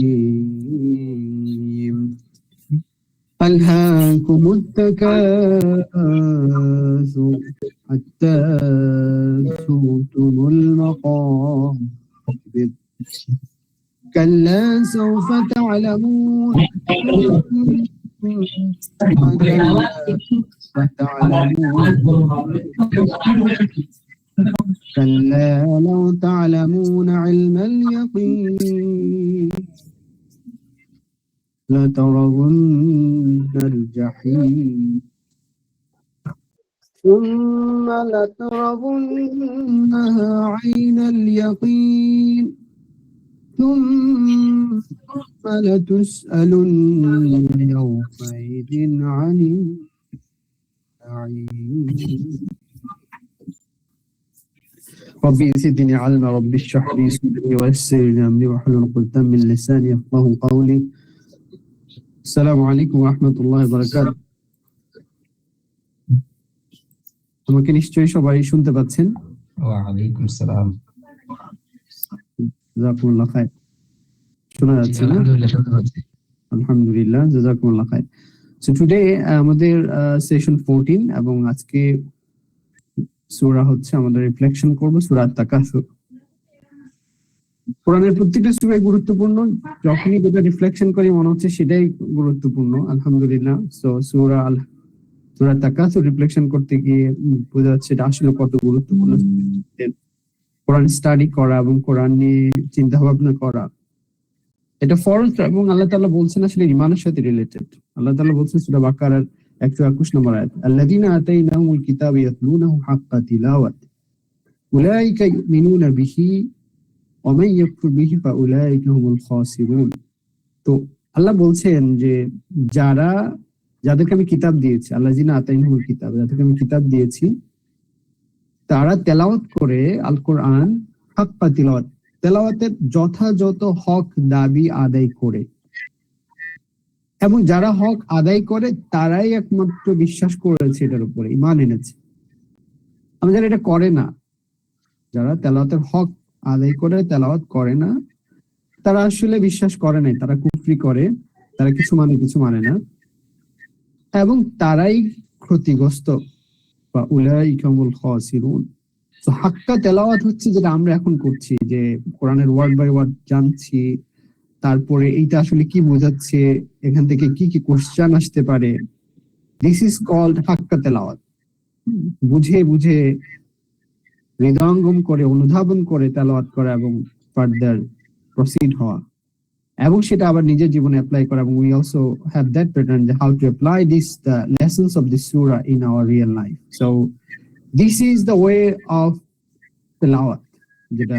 الرجيم ألهاكم التكاثر حتى زرتم المقابر كلا سوف تعلمون ثم كلا سوف تعلمون كلا لو تعلمون علم اليقين لترون الجحيم ثم لترونها عين اليقين ثم لتسألن يومئذ عن النعيم ربي زدني علما ربي اشرح لي صدري ويسر لي امري واحلل عقدة من لساني يفقهوا قولي আসসালামু আলাইকুম ওয়া রাহমাতুল্লাহি ওয়া বারাকাতুহু। আমাকে নিশ্চয়ই সবাই শুনতে পাচ্ছেন? ওয়া আলাইকুম আসসালাম। জাযাকুমুল্লাহ খাইর। শোনা যাচ্ছে না? আলহামদুলিল্লাহ শুনতে পাচ্ছি। আলহামদুলিল্লাহ, জাযাকুমুল্লাহ খাইর। সো টুডে আমাদের সেশন 14 এবং আজকে সূরা হচ্ছে আমাদের রিফ্লেকশন করব সূরা আত-তাকাসুর। কোরআনের প্রত্যেকটা সূরাই গুরুত্বপূর্ণ, যখনই যেটা রিফ্লেকশন করি মনে হচ্ছে সেটাই গুরুত্বপূর্ণ। আলহামদুলিল্লাহ। সো সূরা তাকাসুর রিফ্লেকশন করতে গিয়ে বোঝা যাচ্ছে এটা আসলে কত গুরুত্বপূর্ণ। কোরআন স্টাডি করা এবং কোরআন নিয়ে চিন্তা ভাবনা করা এটা ফরজ, এবং আল্লাহ তাআলা বলছেন আসলে ঈমানের সাথে রিলেটেড। আল্লাহ তাআলা বলছেন সূরা বাকারার 121 নম্বর আয়াত, আল্লাযীনা আতাইনাহুমুল কিতাবা ইয়াতলুনাহু হাক্কা তিলাওয়াতি উলাইকা ইউমিনুনা বিহি ওয়া মান ইয়াকফুর বিহি ফাউলাইকা হুমুল খাসিরুন। তো আল্লাহ বলছেন যে যাদেরকে আমি কিতাব দিয়েছি, আল্লাযীনা আতাইনাহুমুল কিতাব, যাদেরকে আমি কিতাব দিয়েছি তারা তেলাওয়াত করে আল কোরআন হাক্কা তিলাওয়াত, তেলাওয়াতের যথাযথ হক দাবি আদায় করে, এবং যারা হক আদায় করে তারাই একমাত্র বিশ্বাস করেছে, এটার উপরে ঈমান এনেছে। আমি যারা এটা করে না, যারা তেলাওয়াতের হক আদায় করে তেলাওয়াত করে না, তারা আসলে বিশ্বাস করে নাই, তারা কুফরি করে, তারা কিছু মানে না, এবং তারাই ক্ষতিগ্রস্ত। বা উলাইকা হুমুল খাসিরুন। তো হাক্কা তেলাওয়াত হচ্ছে যেটা আমরা এখন করছি, যে কোরআনের ওয়ার্ড বাই ওয়ার্ড জানছি, তারপরে এইটা আসলে কি বোঝাচ্ছে, এখান থেকে কি কি কোশ্চেন আসতে পারে, দিস ইজ কল্ড হাক্কা তেলাওয়াত। বুঝে বুঝে হৃদয়ঙ্গম করে অনুধাবন করে তেলাওয়াত করা এবং ফার্দার প্রসিড হওয়া, এবং সেটা আবার নিজের জীবনে অ্যাপ্লাই করা। এবং we also have that pattern যে how to apply this the lessons of this সূরা in our real life. So this is the way of তেলাওয়াত, যেটা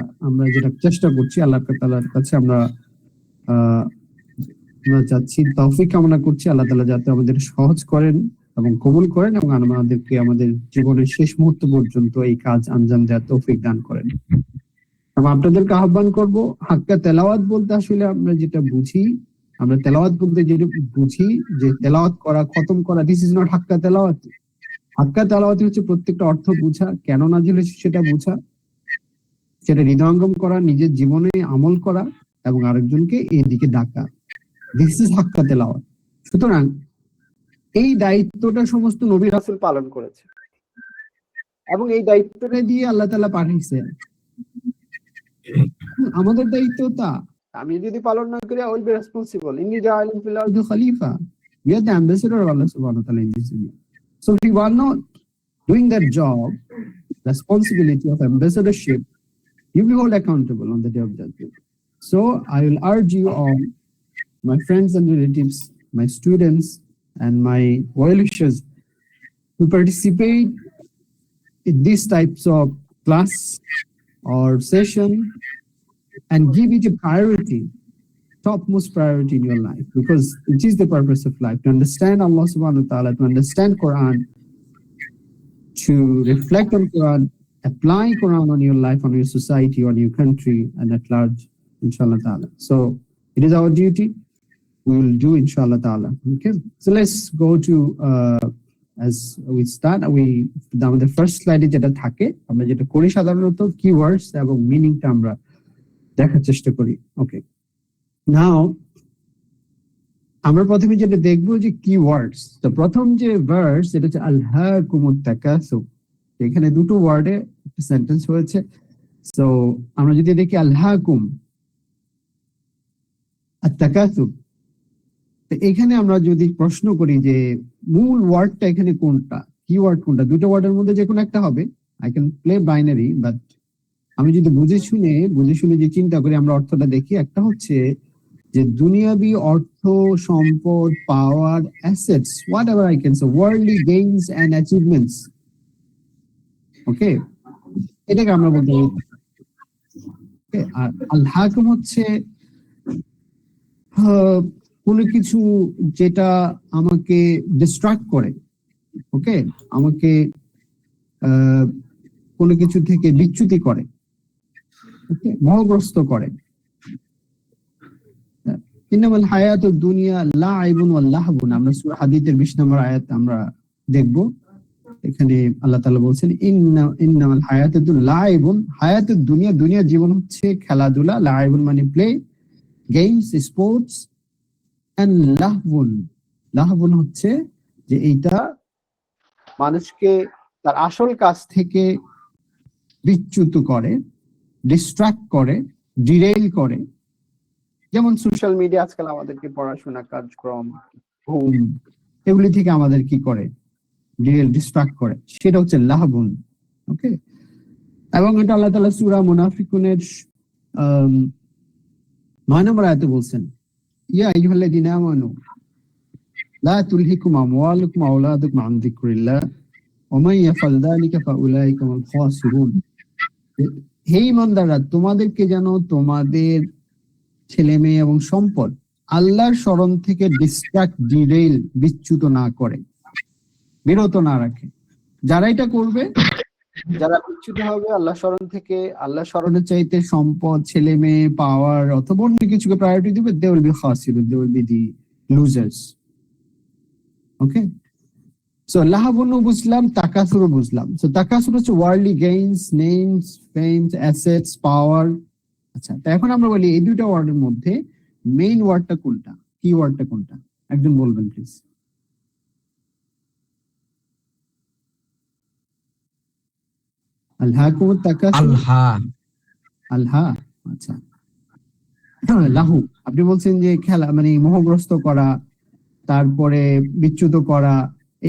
চেষ্টা করছি। আল্লাহ তাআলার কাছে আমরা চাচ্ছি, তৌফিক কামনা করছি আল্লাহ তাআলা যাতে আমাদের সহজ করেন এবং কবুল করেন, এবং আমাদেরকে আমাদের জীবনের শেষ মুহূর্ত পর্যন্ত এই কাজ আঞ্জাম দেওয়ার তৌফিক দান করেন। এবং আপনাদেরকে আহ্বান করব, হাক্কা তেলাওয়াত বলতে আসলে আমরা যেটা বুঝি, আমরা তেলাওয়াত বলতে যেটা বুঝি যে তেলাওয়াত করা, খতম করা, দিস ইজ নট হাক্কা তেলাওয়াত। হাক্কা তেলাওয়াত হচ্ছে প্রত্যেকটা অর্থ বুঝা, কেন নাযিল হয়েছে সেটা বুঝা, সেটা হৃদয়ঙ্গম করা, নিজের জীবনে আমল করা, এবং আরেকজনকে এই দিকে ডাকা। দিস ইজ হাক্কা তেলাওয়াত। সুতরাং এই দায়িত্বটা সমস্ত নবী রাসূল পালন করেছে, এবং এই দায়িত্বটা দিয়ে আল্লাহ তাআলা পাঠিয়েছে। আমাদের দায়িত্ব তা, আমি যদি পালন না করি, আই উইল বি রেসপন্সিবল। ইন্নী জাইলুন ফিল আরদি খলিফা, we are the ambassador of Allah subhanahu wa ta'ala in this dunya. So if we are not doing that job, responsibility of ambassadorship, you will be held accountable on the day of judgment. So I will urge you all, my friends and relatives, my students and my well-wishers, to participate in these types of class or session and give it a priority, topmost priority in your life, because it is the purpose of life, to understand Allah subhanahu wa ta'ala, to understand Quran, to reflect on Quran, apply Quran on your life, on your society, on your country, and at large, inshallah ta'ala. So it is our duty, we will do inshallah ta'ala. Okay, so let's go to as we start, আমাদের first স্লাইডে যেটা থাকে, আমরা যেটা করি সাধারণত keywords এবং মিনিংটা আমরা দেখার চেষ্টা করি। ওকে, নাও আমরা প্রথমে যেটা দেখবো যে কি ওয়ার্ডস। তো প্রথম যে ভার্স এটা হচ্ছে আলহাকুমুত তাকাসুর। এখানে দুটো ওয়ার্ডে একটা সেন্টেন্স হয়েছে। তো আমরা যদি দেখি আলহাকুম আর তাকাসুর, তো এখানে আমরা যদি প্রশ্ন করি যে মূল ওয়ার্ডটা এখানে কোনটা, কি ওয়ার্ড কোনটা, দুটো ওয়ার্ডের মধ্যে যে কোনো একটা হবে। I can play binary, but আমি যদি বুঝে শুনে যে চিন্তা করি, আমরা অর্থটা দেখি। একটা হচ্ছে যে দুনিয়াবি অর্থ, সম্পদ, power, assets, whatever I can say, worldly gains and achievements. Okay, এটাকে আমরা বলতে পারি। আর আল হাকিম হচ্ছে কোনো কিছু যেটা আমাকে ডিস্ট্রাক্ট করে, ওকে, আমাকে কোনো কিছু থেকে বিচ্যুতি করে, ওকে, মোহগ্রস্ত করে। ইন্নামাল হায়াতুদ দুনিয়া লাইবুন ওয়া লাহবুন, আমরা সূরা হাদীদের 20 নম্বর আয়াত আমরা দেখব। এখানে আল্লাহ তাআলা বলছেন ইন্নামাল হায়াতুদ লাইবুন, হায়াতুদ দুনিয়া, দুনিয়ার জীবন হচ্ছে খেলাধুলা, লাইবুন মানে প্লে, গেমস, স্পোর্টস, এন্ড লাহবুন, লাহবুন হচ্ছে যে এইটা মানুষকে তার আসল কাজ থেকে বিচ্যুত করে, ডিস্ট্রাক্ট করে, ডিরেইল করে। যেমন সোশ্যাল মিডিয়া আজকাল আমাদেরকে পড়াশোনা, কাজকর্ম, ঘুম, এগুলি থেকে আমাদের কি করে, ডিস্ট্রাক্ট করে, সেটা হচ্ছে লাহবুন। ওকে, এবং এটা আল্লাহ তাআলা সূরা মুনাফিকুনের 9 নম্বর আয়াতে বলছেন, ইয়া আইয়ুহাল্লাযীনা আমানু লা তুলহিকুম আমওয়ালুকুম ওয়া আওলাদুকুম আন যিকরিল্লাহ ওয়া মান ইয়াফআল যালিকা ফাউলাইকা হুমুল খাসিরুন। হে ঈমানদাররা, তোমাদেরকে যেন তোমাদের ছেলে মেয়ে এবং সম্পদ আল্লাহর স্মরণ থেকে ডিস্ট্রাক্ট, ডিরেইল, বিচ্যুত না করে, বিরত না রাখে। যারা এটা করবে, যারা বিচ্যুত হবে আল্লাহ স্মরণ থেকে, আল্লাহ স্মরণের চাইতে সম্পদ, ছেলে মেয়ে, পাওয়ার অথবা অন্য কিছুকে প্রায়োরিটি দিবে, দে উইল বি খাসিরুন, they will be the losers. Okay, so লাহাবুন বুঝলাম, তাকাসুর বুঝলাম। সো তাকাসুর হচ্ছে worldly gains, names, fames, assets, power. আচ্ছা, তো এখন আমরা বলি এই দুটো ওয়ার্ডের মধ্যে মেইন ওয়ার্ডটা কোনটা, কি ওয়ার্ডটা কোনটা, একজন বলবেন প্লিজ। আলহাকুমুত তাকাসুর, আলহা, আলহা। আচ্ছা, লাহু, আপনি বলছেন যে খেলা মানে মোহগ্রস্ত করা, তারপরে বিচ্যুত করা,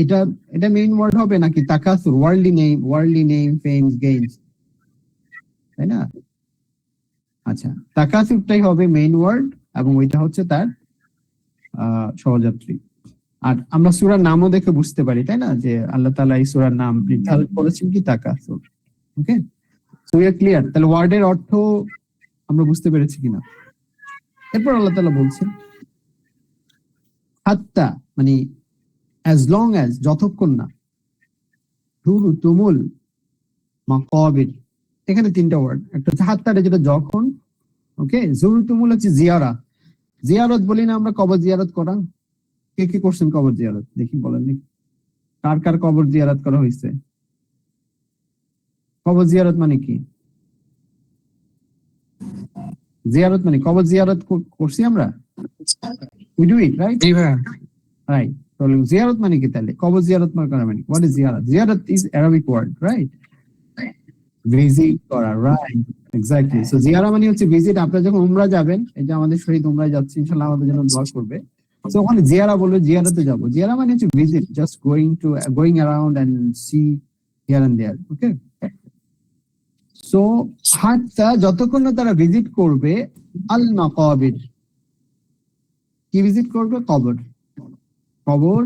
এটা এটা মেইন ওয়ার্ড হবে নাকি তাকাসুর, ওয়ার্ল্ডলি নেম, ফেমস, গেইনস, তাই না? আচ্ছা, তাকাসুরটাই হবে মেইন ওয়ার্ড এবং ওইটা হচ্ছে তার সহযাত্রী। আর আমরা সূরার নামও দেখে বুঝতে পারি, তাই না, যে আল্লাহ তাআলা এই সূরার নাম নির্ধারণ করেছেন কি তাকাসুর। ওকে, সো উই আর ক্লিয়ার। তাহলে ওয়ার্ডের অর্থ আমরা বুঝতে পেরেছি কিনা? এরপর আল্লাহ তাআলা বলছেন হাত্তা মানে as long as, যতক্ষণ না, তুমুল মাকাবির, এখানে তিনটা ওয়ার্ড, একটা হচ্ছে হাত্তারে যেটা যখন, ওকে, জুরতুমুল হচ্ছে জিয়ারা, জিয়ারত বলি না আমরা, কবর জিয়ারত করা। কে কে করছেন কবর জিয়ারত, দেখি বলেন নি, কার কার কবর জিয়ারত করা হয়েছে? কবর জিয়ারত মানে কি? জিয়ারত মানে কবর জিয়ারত করছি আমরা, we do it right, right. তাহলে জিয়ারত মানে কি? তাহলে কবর জিয়ারত মানে হোয়াট ইজ জিয়ারত? জিয়ারত is Arabic word, right, visit করা, রাইট, এক্স্যাক্টলি। সো জিয়ারা মানে হচ্ছে ভিজিট। আপনারা যখন উমরা যাবেন, এই যে আমাদের শহীদ উমরায় যাচ্ছে, ইনশাআল্লাহ আমাদের জন্য দোয়া করবে। সো ওখানে জিয়ারা বলবে, জিয়ারাতে যাব। জিয়ারা মানে হচ্ছে visit, just going around and see here and there. Okay, so হাত্তা, যতক্ষণ না তারা ভিজিট করবে, আল মাকাবির, কি ভিজিট করবে? কবর, কবর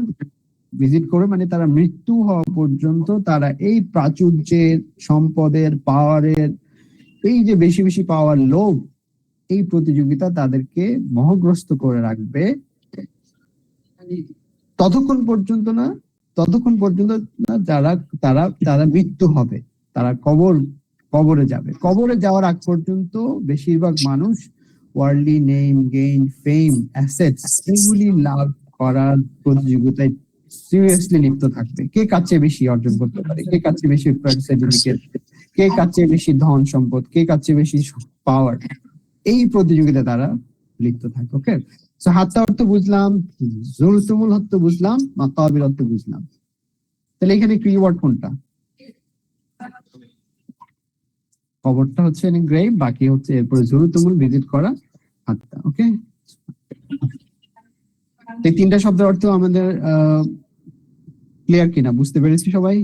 ভিজিট করবে, মানে তারা মৃত্যু হওয়া পর্যন্ত তারা এই প্রাচুর্যের, সম্পদের, পাওয়ারের, এই যে বেশি বেশি পাওয়ার লোভ, এই প্রতিযোগিতা তাদেরকে মোহগ্রস্ত করে রাখবে ততক্ষণ পর্যন্ত না, যারা তারা তারা মৃত্যু হবে, তারা কবরে যাবে। কবরে যাওয়ার আগ পর্যন্ত বেশিরভাগ মানুষ ওয়ার্ল্ডলি নেম, গেইন, ফেম, অ্যাসেটস, এগুলি লাভ করার প্রতিযোগিতায় সিরিয়াসলি লিপ্ত থাকবে। কে কার চেয়ে বেশি অর্জন করতে পারে, কে কার চেয়ে বেশি সার্টিফিকেট, কে কার চেয়ে বেশি ধন সম্পদ, কে কার চেয়ে বেশি পাওয়ার, এই প্রতিযোগিতা তারা লিপ্ত থাকে। ওকে, সো হাত্তা অর্থ বুঝলাম, জুলতুমুল অর্থ বুঝলাম, মাকাবির অর্থ বুঝলাম। তাহলে এখানে কিওয়ার্ড কোনটা? কবরটা হচ্ছে গ্রেভ, বাকি হচ্ছে এরপরে জুলতুমুল ভিজিট করা, হাত্তা। ওকে, এই তিনটা শব্দের অর্থ আমাদের ক্লিয়ার কিনা, বুঝতে পেরেছি সবাই?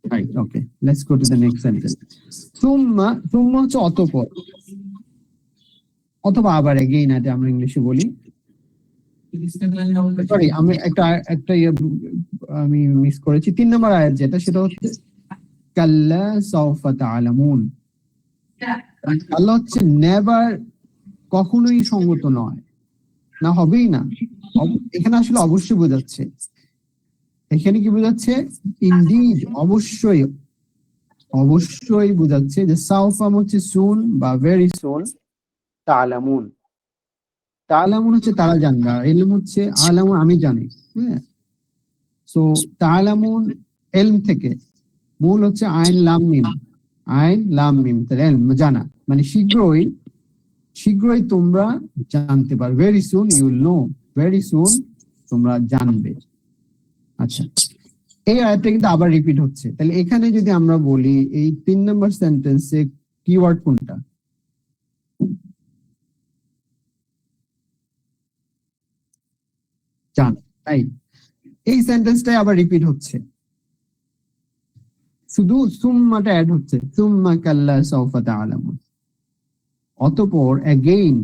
Right, okay, let's go to the next sentence. সুম্মা, সুম্মা হচ্ছে অতঃপর, অথবা আবার, এগেইন এটা আমরা ইংলিশে বলি। সরি, আমি একটা একটা আমি মিস করেছি। 3 নম্বর আয়াত যেটা, সেটা হচ্ছে কাল্লা সাউফা তাআলামুন। আল্লাহ হচ্ছে নেভার, কখনোই সঙ্গত নয়, না হবেই না। এখানে আসলে অবশ্যই বোঝাচ্ছে, এখানে কি বোঝাচ্ছে? ইনডিড, অবশ্যই, অবশ্যই বোঝাচ্ছে যে সাউফা হচ্ছে সুন বা ভেরি সুন, তাআলামুন, তাআলামুন হচ্ছে তারা জানবে, আর ইলম হচ্ছে আলামুন, আমি জানি। হ্যাঁ, সো তাআলামুন ইলম থেকে, মূল হচ্ছে আইন লাম মিম, আইন লাম মিম, তাহলে ইলম জানা, মানে শীঘ্রই, শীঘ্রই তোমরা জানতে পারবে। Very soon you will know, very soon তোমরা জানবে। আচ্ছা, এই আয়াতটা কিন্তু আবার রিপিট হচ্ছে। তাহলে এখানে যদি আমরা বলি এই 3 নম্বর সেন্টেন্সে কিওয়ার্ড কোনটা? জান, তাই এই সেন্টেন্সটাই আবার রিপিট হচ্ছে, শুধু সুম্মাটা অ্যাড হচ্ছে, সুম্মা কাল্লা সাউফা তাআলামুন, অতঃপর অ্যাগেইন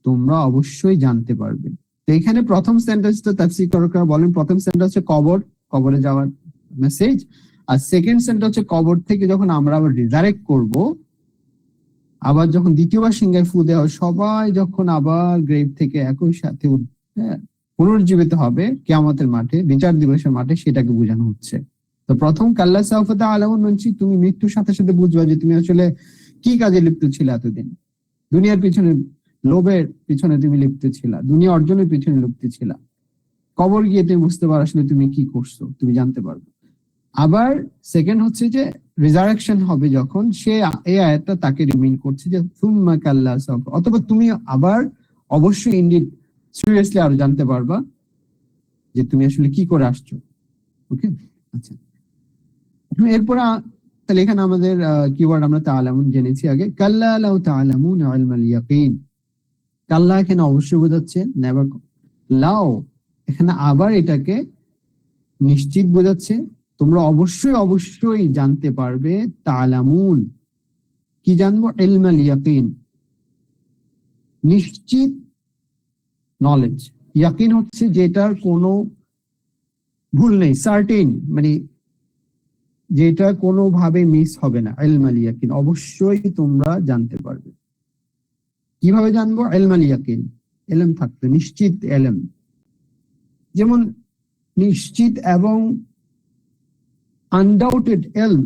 তোমরা অবশ্যই জানতে পারবে। তো এখানে প্রথম সেন্টেন্সটা তাফসীরকারকরা বলেন, প্রথম সেন্টেন্স হচ্ছে কবর, কবরে যাওয়ার মেসেজ। আর সেকেন্ড সেন্টেন্স হচ্ছে কবর থেকে যখন আমরা আবার রিজারেক্ট করব, আবার যখন দ্বিতীয়বার সিংহায় ফু দেওয়া হয়, সবাই যখন আবার গ্রেভ থেকে একই সাথে হ্যাঁ, পুনর্জীবিত হবে কিয়ামতের মাঠে, বিচার দিবসের মাঠে, সেটাকে বোঝানো হচ্ছে। তো প্রথম কাল্লা সাউফা তাআলামুন মানছি তুমি মৃত্যুর সাথে সাথে বুঝবা যে তুমি আসলে কি কাজে লিপ্ত ছিলে এতদিন। দুনিয়ার পিছনে, লোভের পিছনে তুমি লিপ্ত ছিলা, দুনিয়া অর্জনের পিছনে লিপ্ত ছিলা। কবর গিয়ে তুমি বুঝতে পারো আসলে তুমি কি করছো, তুমি জানতে পারবে। আবার সেকেন্ড হচ্ছে যে রিজারেকশন হবে যখন, সে এই আয়াতটা তাকে রিমাইন্ড করছে যে সুম্মা কাল্লা সাউফা, অথবা তুমি আবার অবশ্যই ইনডিড সিরিয়াসলি আরো জানতে পারবা যে তুমি আসলে কি করে আসছো। ওকে, আচ্ছা, এরপর তাহলে এখানে আমাদের কিওয়ার্ড আমরা তাআলামুন জেনেছি আগে। কাল্লা লাউ তাআলামুন ইলমাল ইয়াকিন, কাল্লা এখানে অবশ্যই বোঝাচ্ছে নেভার, লাও এখানে আবার এটাকে নিশ্চিত বোঝাচ্ছে, তোমরা অবশ্যই অবশ্যই জানতে পারবে। তাআলামুন কি জানবো? ইলমাল ইয়াকিন, নিশ্চিত নলেজ। ইয়াকিন হচ্ছে যেটার কোনো ভুল নেই, সার্টেন, মানে যেটা কোনোভাবে মিস হবে না। ইলমাল ইয়াকিন, অবশ্যই তোমরা জানতে পারবে। কিভাবে জানবো? ইলমাল ইয়াকিন, ইলম থাকতে, নিশ্চিত ইলম। যেমন নিশ্চিত এবং আনডাউটেড ইলম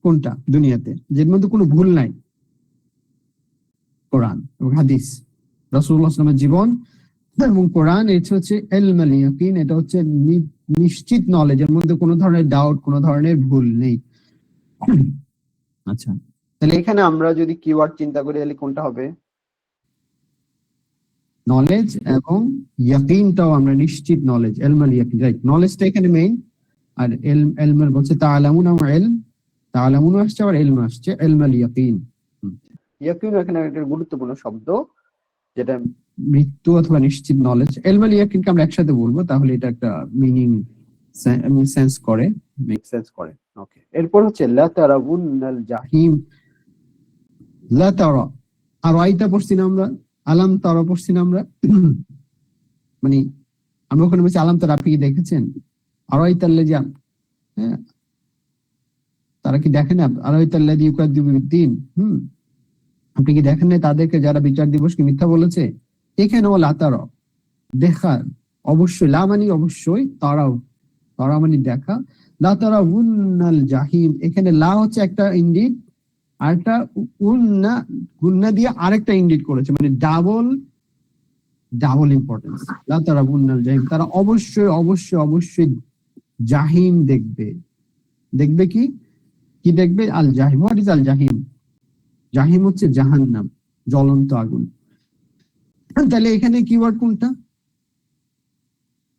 কোনটা দুনিয়াতে, যের মধ্যে কোনো ভুল নাই? কোরআন এবং হাদিস, রাসূলুল্লাহ সাল্লাল্লাহু আলাইহি ওয়াসাল্লামের জীবন এবং কোরআন। এটা হচ্ছে ইলমাল ইয়াকিন, এটা হচ্ছে নিশ্চিত নলেজ, এর মধ্যে কোনো ধরনের ডাউট, কোনো ধরনের ভুল নেই। আচ্ছা, তাহলে এখানে আমরা যদি কিওয়ার্ড চিন্তা করি তাহলে কোনটা হবে? নলেজ এবং ইয়াকিনটাও আমরা নিশ্চিত নলেজ, ইলমাল ইয়াকিন, রাইট, নলেজটা এখানে মেইন। আর ইলমের বলছে তাআলামুন, আর ইলম, তাআলামুন আসছে আবার ইলম আসছে, ইলমাল ইয়াকিন। ইয়াকিন এখানে একটা গুরুত্বপূর্ণ শব্দ, যেটা মৃত্যু অথবা নিশ্চিত নলেজ। ইলমাল ইয়াকিনকে আমরা একসাথে বলবো, তাহলে এটা একটা মিনিং সেন্স করে, মেক সেন্স করে। ওকে, এরপর হচ্ছে লা তারাউন্নাল জাহিম। লা তারা, আর আইতা পড়ছি না আমরা, আলাম তারা পড়ছি না আমরা, মানে আমরা ওখানে বলছি আলাম তারা, আপনি কি দেখেছেন? আর আইতাল্লাযী, হ্যাঁ, তারা কি দেখেন না? আর আইতাল্লাযী ইউকাযযিবু বিদ্দীন, আপনি কি দেখেন না তাদেরকে যারা বিচার দিবসকে মিথ্যা বলেছে? এখানে ও লা তারা, দেখা, অবশ্যই, লা মানে অবশ্যই, তারাও, তারা মানে দেখা। লা তারাউন্নাল জাহিম, এখানে লা হচ্ছে একটা ইন্ডিড, আরেকটা উন্না, গুন্না দিয়ে আরেকটা ইন্ডিড করেছে, মানে ডাবল, ডাবল ইম্পর্টেন্স। লা তারাউন্নাল জাহিম, তারা অবশ্যই অবশ্যই অবশ্যই জাহিম দেখবে। দেখবে কি? কি দেখবে? আল জাহিম। হোয়াট ইজ আল জাহিম? জাহিম হচ্ছে জাহান্নাম। জ্বলন্ত আগুন। তাহলে এখানে কিওয়ার্ড কোনটা?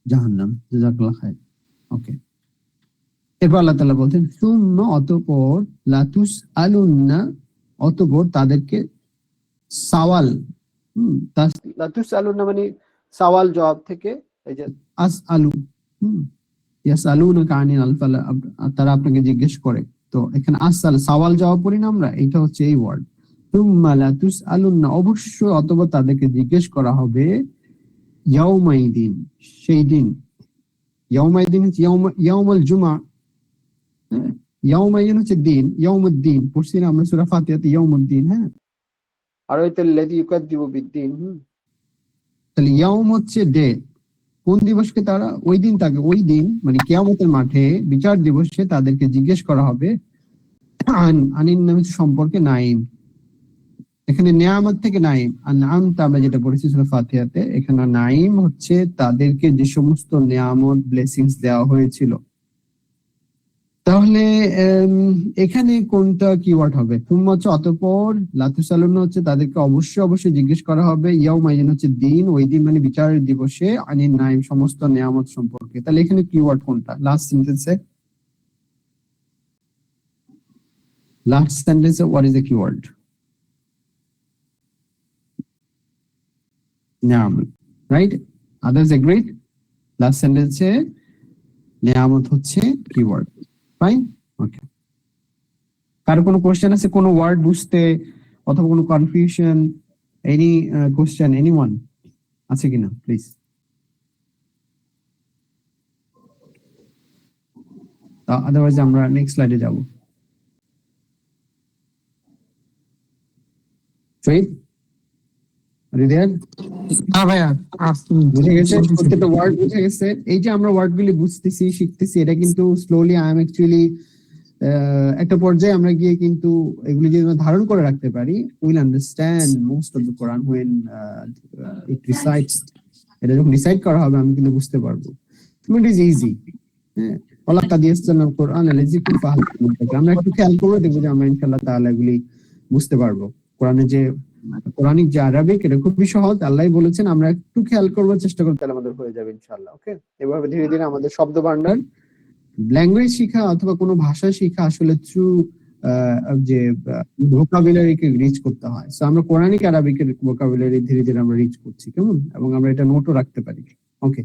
জাহান্নাম। জাযাকাল্লাহ খাইর। ওকে, এরপর আল্লাহ তাআলা বলছেন সুম্মা, অতঃপর, লাতুস আলুন্না, অতঃপর তাদেরকে সাওয়াল। লাতুস আলুন্না মানে সাওয়াল জবাব থেকে, এই যে আস আলু, ইয়াসআলুনাকা আনিল আনফাল, তারা আপনাকে জিজ্ঞেস করে। তো এখানে আসআল সওয়াল জবাব করি না আমরা, এটা হচ্ছে এই ওয়ার্ড। সুম্মা লা তুসআলুন্না, অবশ্যই অথবা তাদেরকে জিজ্ঞেস করা হবে, ইয়াউমাইদিন, সেই দিন। ইয়াউমাইদিন হচ্ছে ইয়াউমুল জুমআ। ইয়াউমাইদিন হচ্ছে দিন, ইয়াউমুদ্দিন পড়ছি না আমরা সূরা ফাতিহাতে, ইয়াউমুদ্দিন। হ্যাঁ, আর ওইটা লাযী ইউকাযযিবু বিদ্দিন। তাহলে ইয়াউম হচ্ছে ডে, কোন দিবসকে তারা, ওই দিন, তাকে ওই দিন মানে কিয়ামতের মাঠে বিচার দিবসে তাদেরকে জিজ্ঞেস করা হবে আনিন নাম সম্পর্কে, নাইম। এখানে নিয়ামত থেকে নাইম, আর নামটা আমরা যেটা পড়েছি সূরা ফাতিহাতে, এখানে নাইম হচ্ছে তাদেরকে যে সমস্ত নিয়ামত ব্লেসিংস দেওয়া হয়েছিল। তাহলে এখানে কোনটা কিওয়ার্ড হবে? তুম্মা হচ্ছে অতঃপর, লাতুসালুনা হচ্ছে তাদেরকে অবশ্যই অবশ্যই জিজ্ঞেস করা হবে, ইয়াউমাইদিন হচ্ছে দিন, ওই দিন মানে বিচারের দিবসে, আনিন নাইম সমস্ত নিয়ামত সম্পর্কে। তাহলে এখানে কিওয়ার্ড কোনটা? লাস্ট সেন্টেন্সে, হোয়াট ইজ দ্য কিওয়ার্ড? নিয়ামত, রাইট? Others agreed? লাস্ট সেন্টেন্সে নিয়ামত হচ্ছে কিওয়ার্ড। ফাইন, ওকে। কারো কোনো কোশ্চেন আছে কোনো ওয়ার্ড বুঝতে, অথবা কোনো কনফিউশন, এনি কোশ্চেন, এনিওয়ান আছে কিনা প্লিজ? আদারওয়াইজ আমরা নেক্সট স্লাইডে যাব। শহীদ, are you there? হ্যাঁ ভাইয়া, বুঝে গেছে? প্রত্যেকটা ওয়ার্ড বুঝে গেছে? এই যে আমরা ওয়ার্ডগুলি বুঝতেছি, শিখতেছি, এটা কিন্তু স্লোলি আই এম অ্যাকচুয়ালি একটা পর্যায়ে আমরা গিয়ে কিন্তু এগুলি যদি আমরা ধারণ করে রাখতে পারি, will understand most of the Quran when it রিসাইটস। এটা যখন রিসাইট করা হবে আমি কিন্তু বুঝতে পারবো। It is easy. হ্যাঁ, আল্লাহ তাআলা কোরআন আল-যিকর ফাহাল মুত্তাকিন, আমরা একটু খেয়াল করবো, দেখবো যে আমরা ইনশাআল্লাহ তাআলা এগুলি বুঝতে পারবো। কোরআনে যে কোরআনিক যে আরবিক, এটা খুবই সহজ, আল্লাহই বলেছেন, আমরা একটু খেয়াল করবো, চেষ্টা করতে, তাহলে আমাদের হয়ে যাবে ইনশাআল্লাহ। ওকে, এভাবে ধীরে ধীরে আমাদের শব্দ ভান্ডার, ল্যাঙ্গুয়েজ শিখা অথবা কোনো ভাষা শিখা আসলে থ্রু যে ভোকাবুলারিকে রিচ করতে হয়। সো আমরা কোরআনিক আরবিকের ভোকাবুলারি ধীরে ধীরে আমরা রিচ করছি, কেমন? এবং আমরা এটা নোটও রাখতে পারি। Okay,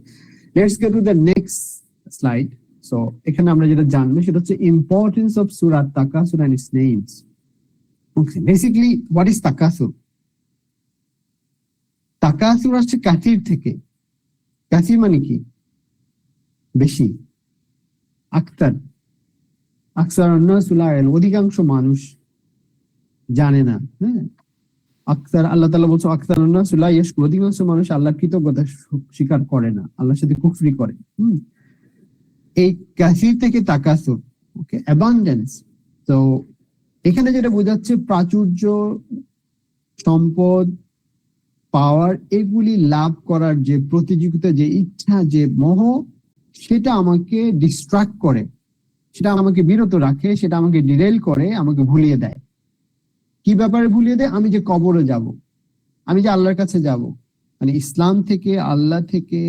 let's go to the next slide. So এখানে আমরা যেটা জানবো সেটা হচ্ছে ইম্পর্টেন্স অফ সূরা তাকাসুর and its names. Okay, basically what is তাকাসুর? তাকাসুর আসছে কাসির থেকে। কাসির মানে কি? বেশি। আকতার, আকসার আন-নাস লা ইয়ালামুন, অধিকাংশ মানুষ জানে না। হ্যাঁ, আকসার, আল্লাহ তাআলা বলছে আকসার আন-নাস লা ইয়াশকুর, অধিকাংশ মানুষ আল্লাহর কৃতজ্ঞতা স্বীকার করে না, আল্লাহর সাথে কুফরি করে। এই কাসির থেকে তাকাসুর, ওকে, অ্যাবান্ডেন্স। তো এখানে যেটা বোঝাচ্ছে প্রাচুর্য, সম্পদ, পাওয়ার, এগুলি লাভ করার যে প্রতিযোগিতা, যে ইচ্ছা, যে মোহ, সেটা আমাকে ডিস্ট্রাক্ট করে, সেটা আমাকে বিরত রাখে, সেটা আমাকে ডিরেল করে, আমাকে ভুলিয়ে দেয়। কি ব্যাপারে ভুলিয়ে দেয়? আমি যে কবরে যাব, আমি যে আল্লাহর কাছে যাব, মানে ইসলাম থেকে, আল্লাহ থেকে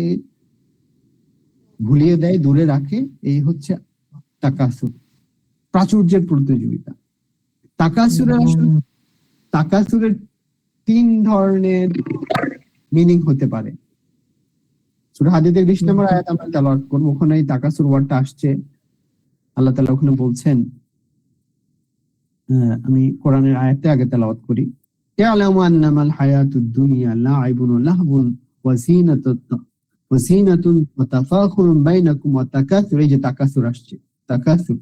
ভুলিয়ে দেয়, দূরে রাখে। এই হচ্ছে তাকাসুর, প্রাচুর্যের প্রতিযোগিতা। তাকাসুরের তিন ধরনের মিনিং হতে পারে। সূরা হাদীদের 20 নম্বর আয়াত আমরা তেলাওয়াত করব, ওখানে এই তাকাসুর ওয়ার্ডটা আসছে। আল্লাহ তাআলা ওখানে বলছেন, আমি কোরআনের আয়াতটা আগে তেলাওয়াত করি। ইয়ালামু আন্নামাল হায়াতুদ দুনিয়া লাইবুন ওয়া লাহবুন ওয়া জিনাতুন ওয়া তাফাখুরুন বাইনাকুম ওয়া তাকাসুর। এই যে তাকাসুর আসছে, তাকাসুর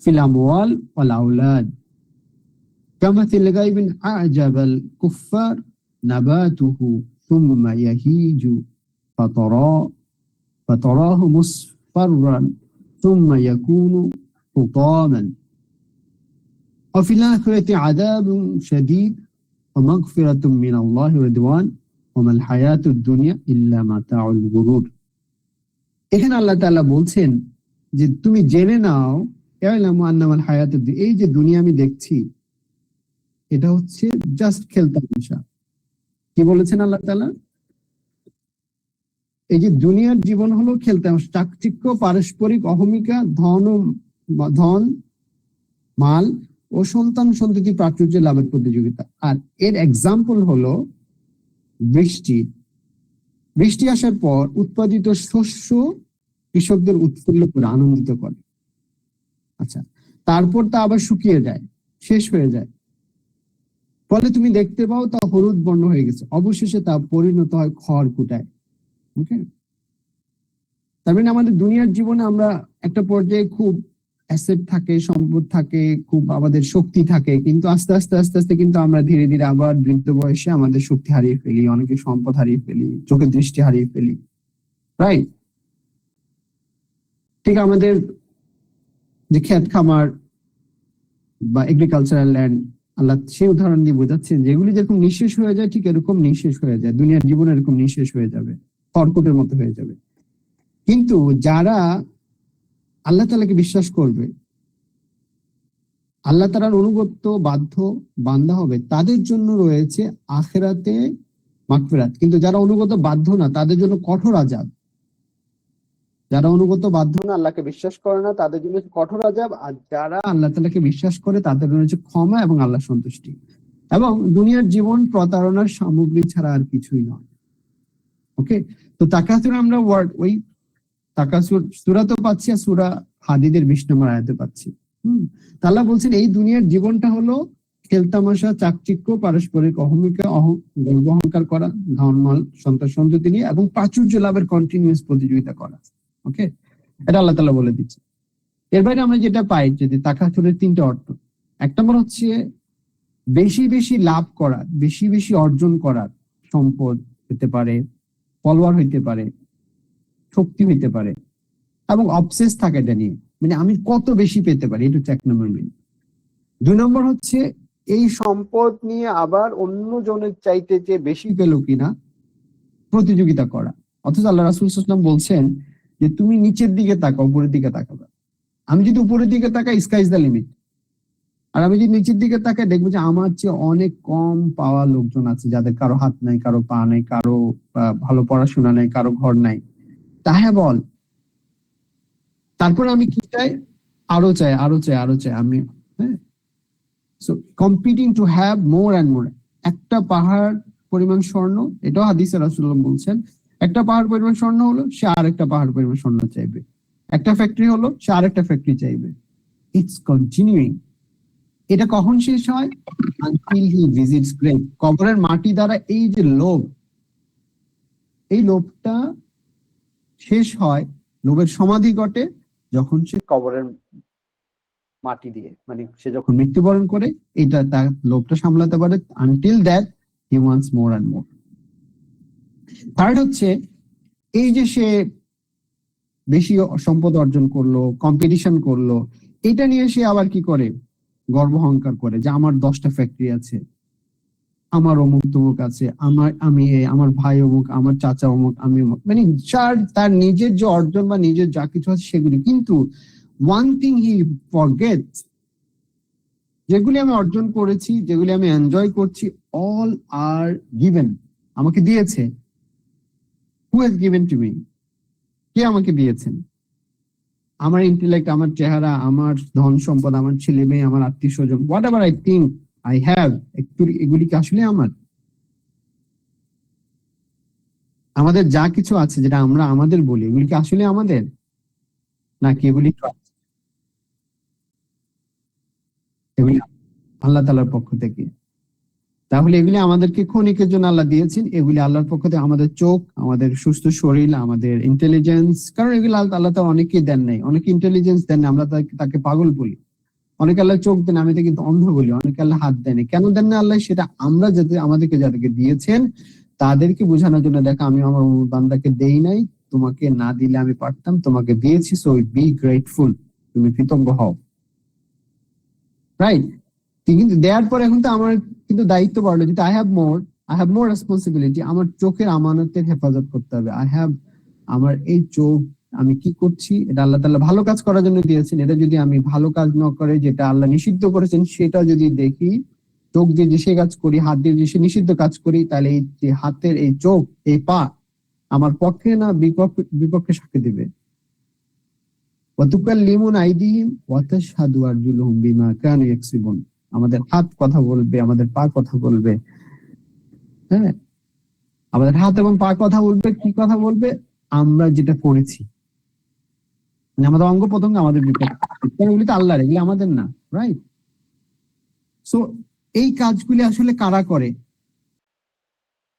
ফিল আমওয়াল ওয়াল আওলাদ কামাথিল গায়বিন আ'জাবাল কুফফার নাবাতুহু সুম্মা ইয়াহিজু ফাতারাহু মুসফাররান সুম্মা ইয়াকুনু হুতামান وفي الآخرة عذاب شديد ومغفرة من الله ورضوان وما الحياة الدنيا إلا متاع الغرور। এখানে আল্লাহ তাআলা বলছেন যে তুমি জেনে নাও, ইয়ালামু আন্নামাল হায়াতুদ দুনিয়া, এই যে দুনিয়া আমি দেখছি, এটা হচ্ছে জাস্ট খেলতামাশা। কি বলেছেন আল্লাহ তাআলা? এই যে দুনিয়ার জীবন হলো খেলতামাশা, চাকচিক্য, পারস্পরিক অহমিকা, ধন, মাল ও সন্তান সন্ততি প্রাচুর্য লাভের প্রতিযোগিতা। আর এর এক্সাম্পল হলো বৃষ্টি। বৃষ্টি আসার পর উৎপাদিত শস্য কৃষকদের উৎফুল্ল করে আনন্দিত করে। আচ্ছা, তারপর তা আবার শুকিয়ে যায়, শেষ হয়ে যায়, ফলে তুমি দেখতে পাও তা হলুদ বর্ণ হয়ে গেছে, অবশেষে তা পরিণত হয় খড়কুটায়। ওকে, তার মানে আমাদের দুনিয়ার জীবনে আমরা একটা পর্যায়ে খুব অ্যাসেট থাকে, সম্পদ থাকে, খুব আমাদের শক্তি থাকে, কিন্তু আস্তে আস্তে আস্তে আস্তে কিন্তু আমরা ধীরে ধীরে আবার বৃদ্ধ বয়সে আমাদের শক্তি হারিয়ে ফেলি, অনেকে সম্পদ হারিয়ে ফেলি, চোখের দৃষ্টি হারিয়ে ফেলি, রাইট? ঠিক আমাদের যে ক্ষেত খামার বা এগ্রিকালচারাল ল্যান্ড, আল্লাহ সেই উদাহরণ দিয়ে বোঝাচ্ছেন যেগুলি যেরকম নিঃশেষ হয়ে যায় ঠিক এরকম নিঃশেষ হয়ে যায়, দুনিয়ার জীবন এরকম নিঃশেষ হয়ে যাবে, কর্কটের মতো হয়ে যাবে। কিন্তু যারা আল্লাহ তাআলাকে বিশ্বাস করবে, আল্লাহ তাআলার অনুগত বাধ্য বান্দা হবে, তাদের জন্য রয়েছে আখিরাতে মাগফিরাত। কিন্তু যারা অনুগত বাধ্য না তাদের জন্য কঠোর আযাব। যারা অনুগত বাধ্য না, আল্লাহকে বিশ্বাস করে না, তাদের জন্য কঠোর আযাব। আর যারা আল্লাহ তাআলাকে বিশ্বাস করে তাদের জন্য হচ্ছে ক্ষমা এবং আল্লাহ সন্তুষ্টি। এবং দুনিয়ার জীবন প্রতারণার সামগ্রী ছাড়া আর কিছুই নয়। ওকে, তো তাকাসুর আমরা ওই তাকাসুর সূরা তো পাচ্ছি, আর সূরা হাদীদের 20 নম্বর আয়াতে পাচ্ছি। আল্লাহ বলছেন এই দুনিয়ার জীবনটা হলো খেলতামাশা, চাকচিক্য, পারস্পরিক অহমিকা, গর্ব অহংকার করা, ধনমাল, সন্তান সন্ততি নিয়ে এবং প্রাচুর্য লাভের কন্টিনিউয়াস প্রতিযোগিতা করা। ওকে, এটা আল্লাহ তাআলা বলে দিচ্ছে। এর বাইরে আমরা যেটা পাই, যদি তাকাসুরের 3টা অর্থ, এক নম্বর হচ্ছে বেশি বেশি লাভ করা, বেশি বেশি অর্জন করার, সম্পদ হতে পারে, ফলোয়ার হইতে পারে, শক্তি হইতে পারে, এবং অবসেস থাকে এটা নিয়ে, মানে আমি কত বেশি পেতে পারি, এটা হচ্ছে 1 নম্বর মিনিং। 2 নম্বর হচ্ছে এই সম্পদ নিয়ে আবার অন্য জনের চাইতে যে বেশি পেল কিনা প্রতিযোগিতা করা। অথচ আল্লাহ রাসূল সাল্লাল্লাহু আলাইহি ওয়াসাল্লাম বলছেন যে তুমি নিচের দিকে তাকাও, উপরের দিকে তাকাবে। আমি যদি উপরের দিকে তাকাই, স্কাই ইজ দ্য লিমিট। আর আমি যদি নিচের দিকে তাকাই, দেখবো যে আমার চেয়ে অনেক কম পাওয়া লোকজন আছে, যাদের কারো হাত নাই, কারো পা নাই, কারো ভালো পড়াশোনা নাই, কারো ঘর নাই। তাহলে বল, তারপর আমি কি চাই? আরো চাই, আরো চাই, আরো চাই আমি। হ্যাঁ, so competing to have more and more. একটা পাহাড় পরিমাণ স্বর্ণ, এটাও হাদিসে রাসূলুল্লাহ বলছেন, একটা পাহাড় পরিমাণ স্বর্ণ হলো, সে আরেকটা পাহাড় পরিমাণ স্বর্ণ চাইবে। একটা ফ্যাক্টরি হলো, সে আরেকটা ফ্যাক্টরি চাইবে। It's continuing. এটা কখন শেষ হয়? আনটিল হি ভিজিটস গ্রেভ। কবরের মাটি দ্বারা এই যে লোভ, এই লোভটা শেষ হয়, লোভের সমাধি ঘটে যখন সে কবরের মাটি দিয়ে, মানে সে যখন মৃত্যুবরণ করে, এটা তার লোভটা সামলাতে পারে। Until that he wants more and more. Third হচ্ছে এই যে সে বেশি সম্পদ অর্জন করলো, কম্পিটিশন করলো, এটা নিয়ে সে আবার কি করে? গর্ব অহংকার করে যে আমার 10টা ফ্যাক্টরি আছে, আমার অমুক তমুক আছে, আমার ভাই অমুক, আমার চাচা অমুক, আমি অমুক, মানে তার নিজের যে অর্জন বা নিজের যা কিছু আছে সেগুলি। কিন্তু ওয়ান থিং হি ফরগেটস, যেগুলি আমি অর্জন করেছি, যেগুলি আমি এনজয় করছি, অল আর গিভেন, আমাকে দিয়েছে। Who has given to me? কে আমাকে দিয়েছেন? আমার ইন্টেলেক্ট, আমার চেহারা, আমার ধন সম্পদ, আমার ছেলে মেয়ে, আমার আত্মীয় স্বজন, what ever I think I have, এগুলি কি আসলে আমার? আমাদের যা কিছু আছে, যেটা আমরা আমাদের বলি, এগুলি কি আসলে আমাদের, নাকি এগুলি এগুলি আল্লাহ তাআলার পক্ষ থেকে? তাহলে এগুলি আমাদেরকে ক্ষণিকের জন্য আল্লাহ দিয়েছেন, এগুলি আল্লাহর পক্ষ থেকে। আমাদের চোখ, আমাদের সুস্থ শরীর, আমাদের ইন্টেলিজেন্স, কারণ এগুলি আল্লাহ তাআলা অনেকেই দেন নাই, অনেকে ইন্টেলিজেন্স দেন না, আমরা তাকে পাগল বলি। অনেকে আল্লাহ চোখ দেন, আমি তাকে অন্ধ বলি। অনেকে আল্লাহ হাত দেন, কেন দেন না আল্লাহ? সেটা আমরা যাতে আমাদেরকে যাদেরকে দিয়েছেন তাদেরকে বোঝানোর জন্য, দেখো আমি আমার বান্দাকে দেই নাই, তোমাকে না দিলে আমি পারতাম, তোমাকে দিয়েছি, সো বি গ্রেটফুল, তুমি কৃতজ্ঞ হও, রাইট? কিন্তু দেওয়ার পর এখন তো আমার কিন্তু দায়িত্ব বাড়লো, যেটা আই হ্যাভ মোর রেসপন্সিবিলিটি। আমার চোখের আমানতের হেফাজত করতে হবে। আমার এই চোখ, আমি কি করছি, এটা আল্লাহ তাআলা ভালো কাজ করার জন্য দিয়েছেন। এটা যদি আমি ভালো কাজ না করে, যেটা আল্লাহ নিষিদ্ধ করেছেন, সেটা যদি দেখি, চোখ দিয়ে যে সে কাজ করি, হাত দিয়ে যে সে নিষিদ্ধ কাজ করি, তাহলে এই যে হাতের এই চোখ, এই পা আমার পক্ষে না বিপক্ষে বিপক্ষে সাক্ষী দিবে। ওয়াতুকাল্লিমুনা আইদিহিম ওয়া তাশহাদু আরজুলুহুম বিমা কানু ইয়াকসিবুন। আমাদের হাত কথা বলবে, আমাদের পা কথা বলবে। হ্যাঁ, আমাদের হাত এবং পা কথা বলবে, কি কথা বলবে? আমরা যেটা করেছি, মানে আমাদের অঙ্গ প্রত্যঙ্গ আমাদের বিপক্ষে। এগুলি তো আল্লাহর, এগুলি আমাদের না, রাইট? সো এই কাজগুলি আসলে কারা করে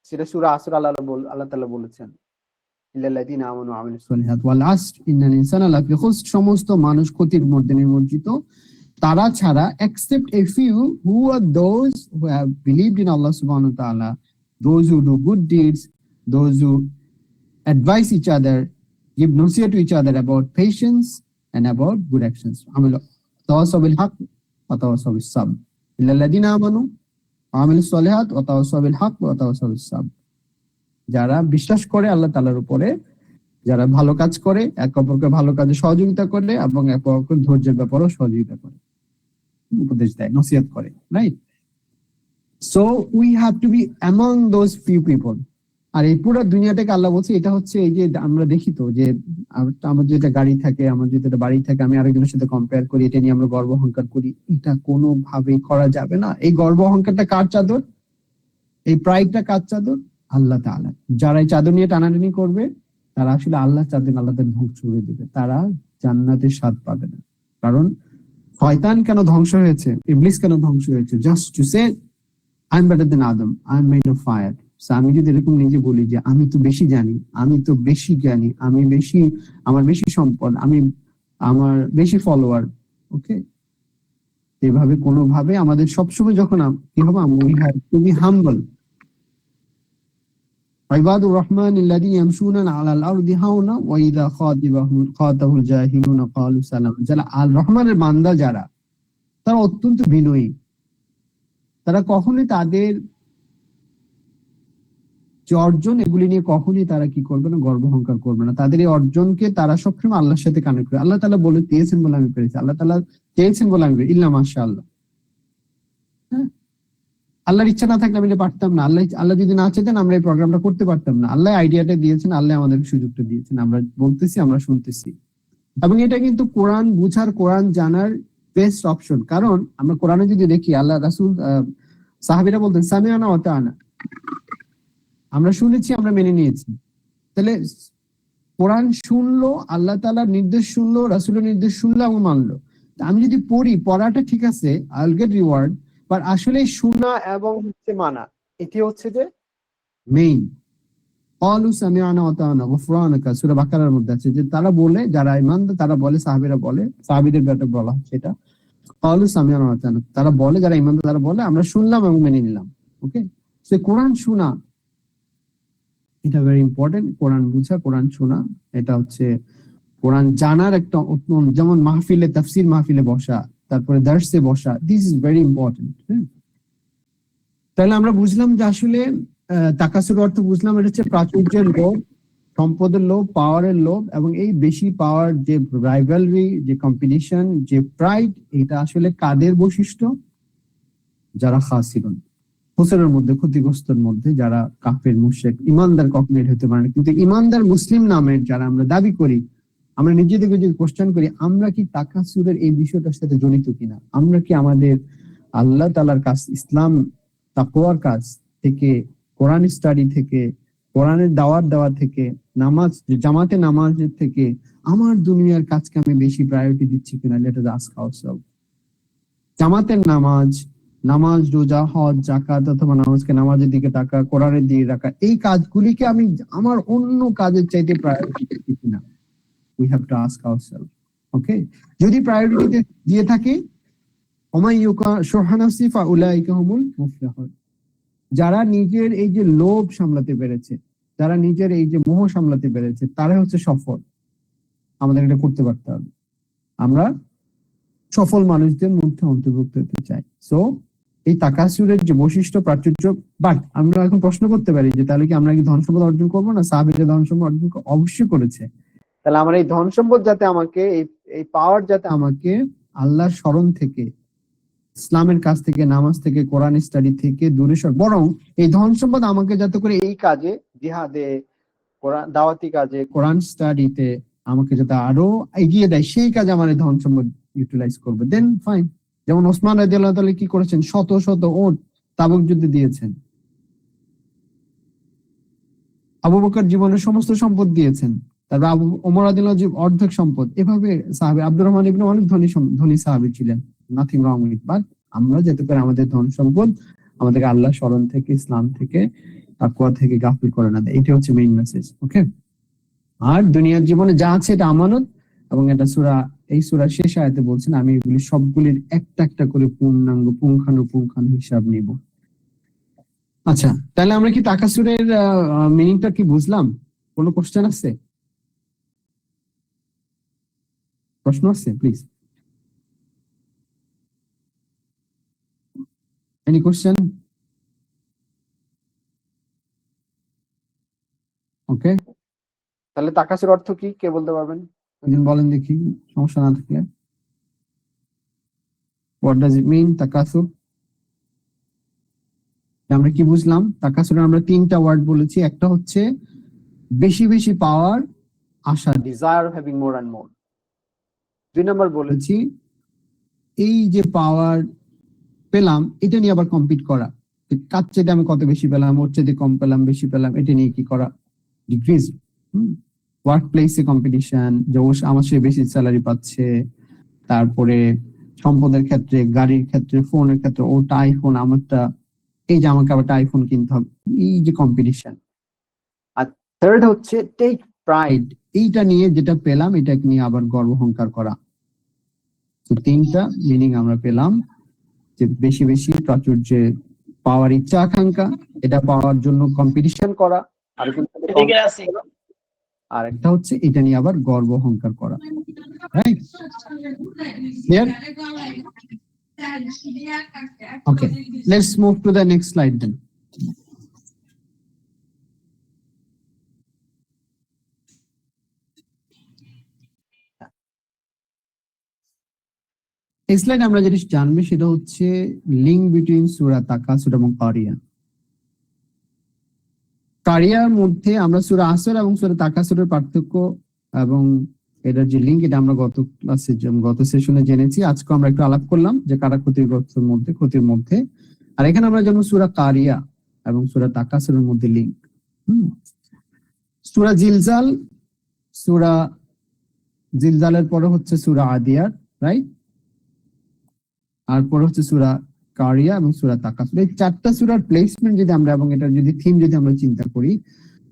সেটা সূরা আসর আল্লাহ তাআলা বলেছেন, ইল্লাল্লাযীনা আমানু ওয়া আমিলুস সলিহাত ওয়াল আসর ইন্নাল ইনসানা লাফি খুসর। সমস্ত মানুষ ক্ষতির মধ্যে নিমজ্জিত, তারা ছাড়া, except a few who are those who have believed in Allah subhanahu wa ta'ala, those who do good deeds, those who advise each other, give nasihat to each other about patience and about good actions. Amilu tawasaw bil haqq wa tawasaw bis sabr. Illa alladhina amanu wa amilus solihat wa tawasaw bil haqq wa tawasaw bis sabr. যারা বিশ্বাস করে আল্লাহ তাআলার উপরে, যারা ভালো কাজ করে, একে অপরকে ভালো কাজে সহযোগিতা করে এবং একে অপরকে ধৈর্যের ব্যাপারেও সহযোগিতা করে, উপদেশ দেয়, নসিহত করে, right? So we have to be among those few people. আর এই পুরো দুনিয়াটাকে আল্লাহ বলছে, এটা হচ্ছে এই যে আমরা দেখি তো যে আমার যেটা গাড়ি থাকে, আমার যেটা বাড়ি থাকে, আমি আরেকজনের সাথে কম্পেয়ার করি, এটা নিয়ে আমরা গর্ব অহংকার করি। এটা কোনোভাবেই করা যাবে না। এই গর্ব অহংকারটা কার চাদর? এই প্রাইডটা কার চাদর? আল্লাহ তাআলা। যারা এই চাদর নিয়ে টানাটানি করবে, তারা আসলে আল্লাহ চাদর আল্লাহদের ধ্বংস করে দিবে, তারা জান্নাতের স্বাদ পাবে না। কারণ শয়তান কেন ধ্বংস হয়েছে, ইবলিস কেন ধ্বংস হয়েছে? Just to say I am better then Adam, I am made of fire. আমি যদি এরকম নিজে বলি যে আমি তো বেশি জানি, আমি তো বেশি জ্ঞানী, আমি বেশি, আমার বেশি সম্পদ, আমি, আমার বেশি ফলোয়ার, ওকে, এভাবে কোনোভাবে আমাদের সবসময় যখন কি হবে, we have to be humble. ইবাদুর রহমান আল্লাযীনা ইয়ামশুনা আলাল আরদি হাওনা ওয়া ইযা খাতাবুল জাহিলুনা ক্বালু সালাম। যারা আল রহমানের বান্দা, যারা, তারা অত্যন্ত বিনয়ী, তারা কখনোই তাদের যে অর্জন, এগুলি নিয়ে কখনোই তারা কি করবে না, গর্ব অহংকার করবে না। তাদের এই অর্জনকে তারা সবসময় আল্লাহর সাথে কানেক্ট করে। আল্লাহ তাআলা বলে দিয়েছেন বলে আমি পেরেছি, আল্লাহ তাআলা চেয়েছেন বলে আমি পেরেছি, ইল্লা মাশাআল্লাহ। হ্যাঁ, আল্লাহর ইচ্ছা না থাকলে আমি এটা পারতাম না। আল্লাহ যদি না চাইতেন আমরা এই প্রোগ্রামটা করতে পারতাম না। আল্লাহ আইডিয়াটা দিয়েছেন, আল্লাহ আমাদেরকে সুযোগটা দিয়েছেন, আমরা বলতেছি, আমরা শুনতেছি। এবং এটা কিন্তু কোরআন বুঝার, কোরআন জানার বেস্ট অপশন। কারণ আমরা কোরআনে যদি দেখি, আল্লাহ রাসূল, সাহাবীরা বলতেন সামিআনা ওয়া আতানা, আমরা শুনেছি, আমরা মেনে নিয়েছি। তাহলে কোরআন শুনলো, আল্লাহ তাআলার নির্দেশ শুনলো, রাসূলের নির্দেশ শুনলো এবং মানলো। আমি যদি পড়ি, পড়াটা ঠিক আছে, I will get reward, but আসলে শোনা এবং হচ্ছে মানা, এটি হচ্ছে যে মেইন। ক্বালু সামিআনা ওয়া আতানা গুফরানাকা, সূরা বাকারার মধ্যে আছে যে তারা বলে, যারা ঈমানদার তারা বলে, সাহাবীরা বলে, সাহাবীদের ব্যাপারে বলা হচ্ছে এটা, ক্বালু সামিআনা ওয়া আতানা, তারা বলে, যারা ঈমানদার তারা বলে আমরা শুনলাম এবং মেনে নিলাম। ওকে, সো কোরআন শোনা, এটা ভেরি ইম্পর্টেন্ট। কোরআন বুঝা, কোরআন শোনা, এটা হচ্ছে কোরআন জানার একটা, যেমন মাহফিলে, তাফসীর মাহফিলে বসা, তারপরে দার্সে বসা, দিস ইজ ভেরি ইম্পর্টেন্ট। তাহলে আমরা বুঝলাম যে আসলে তাকাসুর অর্থ বুঝলাম, এটা হচ্ছে প্রাচুর্যের লোভ, সম্পদের লোভ, পাওয়ারের লোভ, এবং এই বেশি পাওয়ার, যে রাইভালরি, যে কম্পিটিশন, যে প্রাইড, এটা আসলে কাদের বৈশিষ্ট্য? যারা খাসিরুন, হোসেনের মধ্যে, ক্ষতিগ্রস্তের মধ্যে, যারা কাফের, মুশরিক। ইমানদার কখনো এটা হতে পারে না। কিন্তু ইমানদার মুসলিম নামের যারা আমরা দাবি করি, আমরা নিজেদেরকে যদি কোশ্চেন করি, আমরা কি তাকাসুরের এই বিষয়টার সাথে জড়িত কিনা? আমরা কি আমাদের আল্লাহ তাআলার কাজ, ইসলাম, তাকওয়ার কাজ থেকে, কোরআন স্টাডি থেকে, কোরআনের দাওয়াত দেওয়া থেকে, নামাজ, জামাতে নামাজের থেকে আমার দুনিয়ার কাজকে আমি বেশি প্রায়োরিটি দিচ্ছি কিনা? Let us ask ourselves. জামাতের নামাজ, রোজা, হজ, যাকাত, অথবা নামাজকে নামাজের দিকে টাকা, কোরআনের দিকে রাখা, এই কাজগুলিকে আমি আমার অন্য কাজের চাইতে প্রায়োরিটি দিচ্ছি কিনা? We have to ask ourselves. Okay, যদি প্রায়োরিটি দিয়ে থাকি, ওমাই ইউকা শুহা নাফসি ফাউলাইকা হুমুল মুফলিহুন, যারা নিজের এই যে লোভ সামলাতে পেরেছে, যারা নিজের এই যে মোহ সামলাতে পেরেছে, তারা হচ্ছে সফল। আমাদের এটা করতে পারতে হবে, আমরা সফল মানুষদের মধ্যে অন্তর্ভুক্ত হতে চাই। সো এই তাকাসুরের যে বৈশিষ্ট্য, প্রাচুর্য, বাট আমরা এখন প্রশ্ন করতে পারি যে তাহলে কি আমরা কি ধন সম্পদ অর্জন করবো না? সাহাবীরা ধন সম্পদ অর্জন অবশ্যই করেছে। তাহলে আমার এই ধন সম্পদ যাতে আমাকে, এই পাওয়ার যাতে আমাকে আল্লাহর স্মরণ থেকে, ইসলামের কাছ থেকে, নামাজ থেকে, কোরআন স্টাডি থেকে দূরে সর, বরং এই ধন সম্পদ আমাকে যাতে করে এই কাজে, জিহাদে, কোরআন দাওয়াতি কাজে, কোরআন স্টাডিতে আমাকে যাতে আরো এগিয়ে দেয়, সেই কাজে আমার এই ধন সম্পদ ইউটিলাইজ করবে, দেন ফাইন। যেমন ওসমান রাদিয়াল্লাহু তাআলা কি করেছেন, শত শত ওট তাবুক যুদ্ধে দিয়েছেন। আবু বকর জীবনের সমস্ত সম্পদ দিয়েছেন, তারপর ওমর রাদিয়াল্লাহু অর্ধেক সম্পদ। এভাবে সাহাবী আব্দুর রহমান ইবনে অনেক ধনী সাহাবী ছিলেন, নাথিং রং উইথ, বাট আমরা যাতে করে আমাদের ধন সম্পদ আমাদেরকে আল্লাহ স্মরণ থেকে, ইসলাম থেকে, তাকওয়া থেকে গাফিল করে না দেয়। এটা হচ্ছে মেইন মেসেজ। ওকে, আর দুনিয়ার জীবনে যা আছে এটা আমানত, এবং এটা এই সূরা শেষ আয়াতে বলছেন আমি এগুলি সবগুলির একটা একটা করে পূর্ণাঙ্গ পুঙ্খানু হিসাব নিব। আচ্ছা, তাহলে আমরা কি তাকাসুরের মিনিংটা কি বুঝলাম? কোনো কোশ্চেন আছে? প্রশ্ন আছে? Please, any question? ওকে, তাহলে তাকাসুর অর্থ কি কে বলতে পারবেন? একজন বলেন দেখি, সমস্যা না থাকলে। হোয়াট ডাজ ইট মিন তাকাসুর? আমরা কি বুঝলাম? তাকাসুরে আমরা তিনটা ওয়ার্ড বলেছি। একটা হচ্ছে বেশি বেশি পাওয়ার আশা, desire having more and more. দুই নাম্বার বলেছি এই যে পাওয়ার পেলাম এটা নিয়ে আবার কম্পিট করা, কার চেয়ে আমি কত বেশি পেলাম, ওর চেয়ে কম পেলাম, বেশি পেলাম, এটা নিয়ে কি করা, ডিক্রিজ। ওয়ার্ক প্লেসে কম্পিটিশন, যে ও আমার চেয়ে বেশি স্যালারি পাচ্ছে, তারপরে সম্পদের ক্ষেত্রে, গাড়ির ক্ষেত্রে, ফোনের ক্ষেত্রে, ওটা আইফোন আমারটা, এই যে আমাকে আবার আইফোন কিনতে হবে, এই যে কম্পিটিশন। আর থার্ড হচ্ছে টেক প্রাইড, এইটা নিয়ে যেটা পেলাম এটা নিয়ে আবার গর্ব অহংকার করা। তো তিনটা মিনিং আমরা পেলাম, যে বেশি বেশি প্রাচুর্যে পাওয়ার ইচ্ছা আকাঙ্ক্ষা, এটা পাওয়ার জন্য কম্পিটিশন করা, আর একটা হচ্ছে এটা নিয়ে আবার গর্ব অহংকার করা। Right? Clear? Okay, let's move to the next slide then. এই স্লাইডে আমরা যেটা জানবো সেটা হচ্ছে লিঙ্ক বিটুইন সূরা তাকাসুর এবং কারিয়া। কারিয়ার মধ্যে আমরা সূরা আসর এবং সূরা তাকাসুরের পার্থক্য এবং এটার যে লিঙ্ক, এটা আমরা গত সেশনে জেনেছি। আজকে আমরা একটু আলাপ করলাম যে কারা ক্ষতির মধ্যে। আর এখানে আমরা জানবো সূরা কারিয়া এবং সূরা তাকাসুরের মধ্যে লিঙ্ক। সূরা জিলজালের পরে হচ্ছে সূরা আদিয়াত, রাইট? আর পরে হচ্ছে সূরা কারিয়া এবং সূরা তাকাসুর। এই চারটা সূরার প্লেসমেন্ট যদি আমরা, এবং এটার যদি থিম যদি আমরা চিন্তা করি,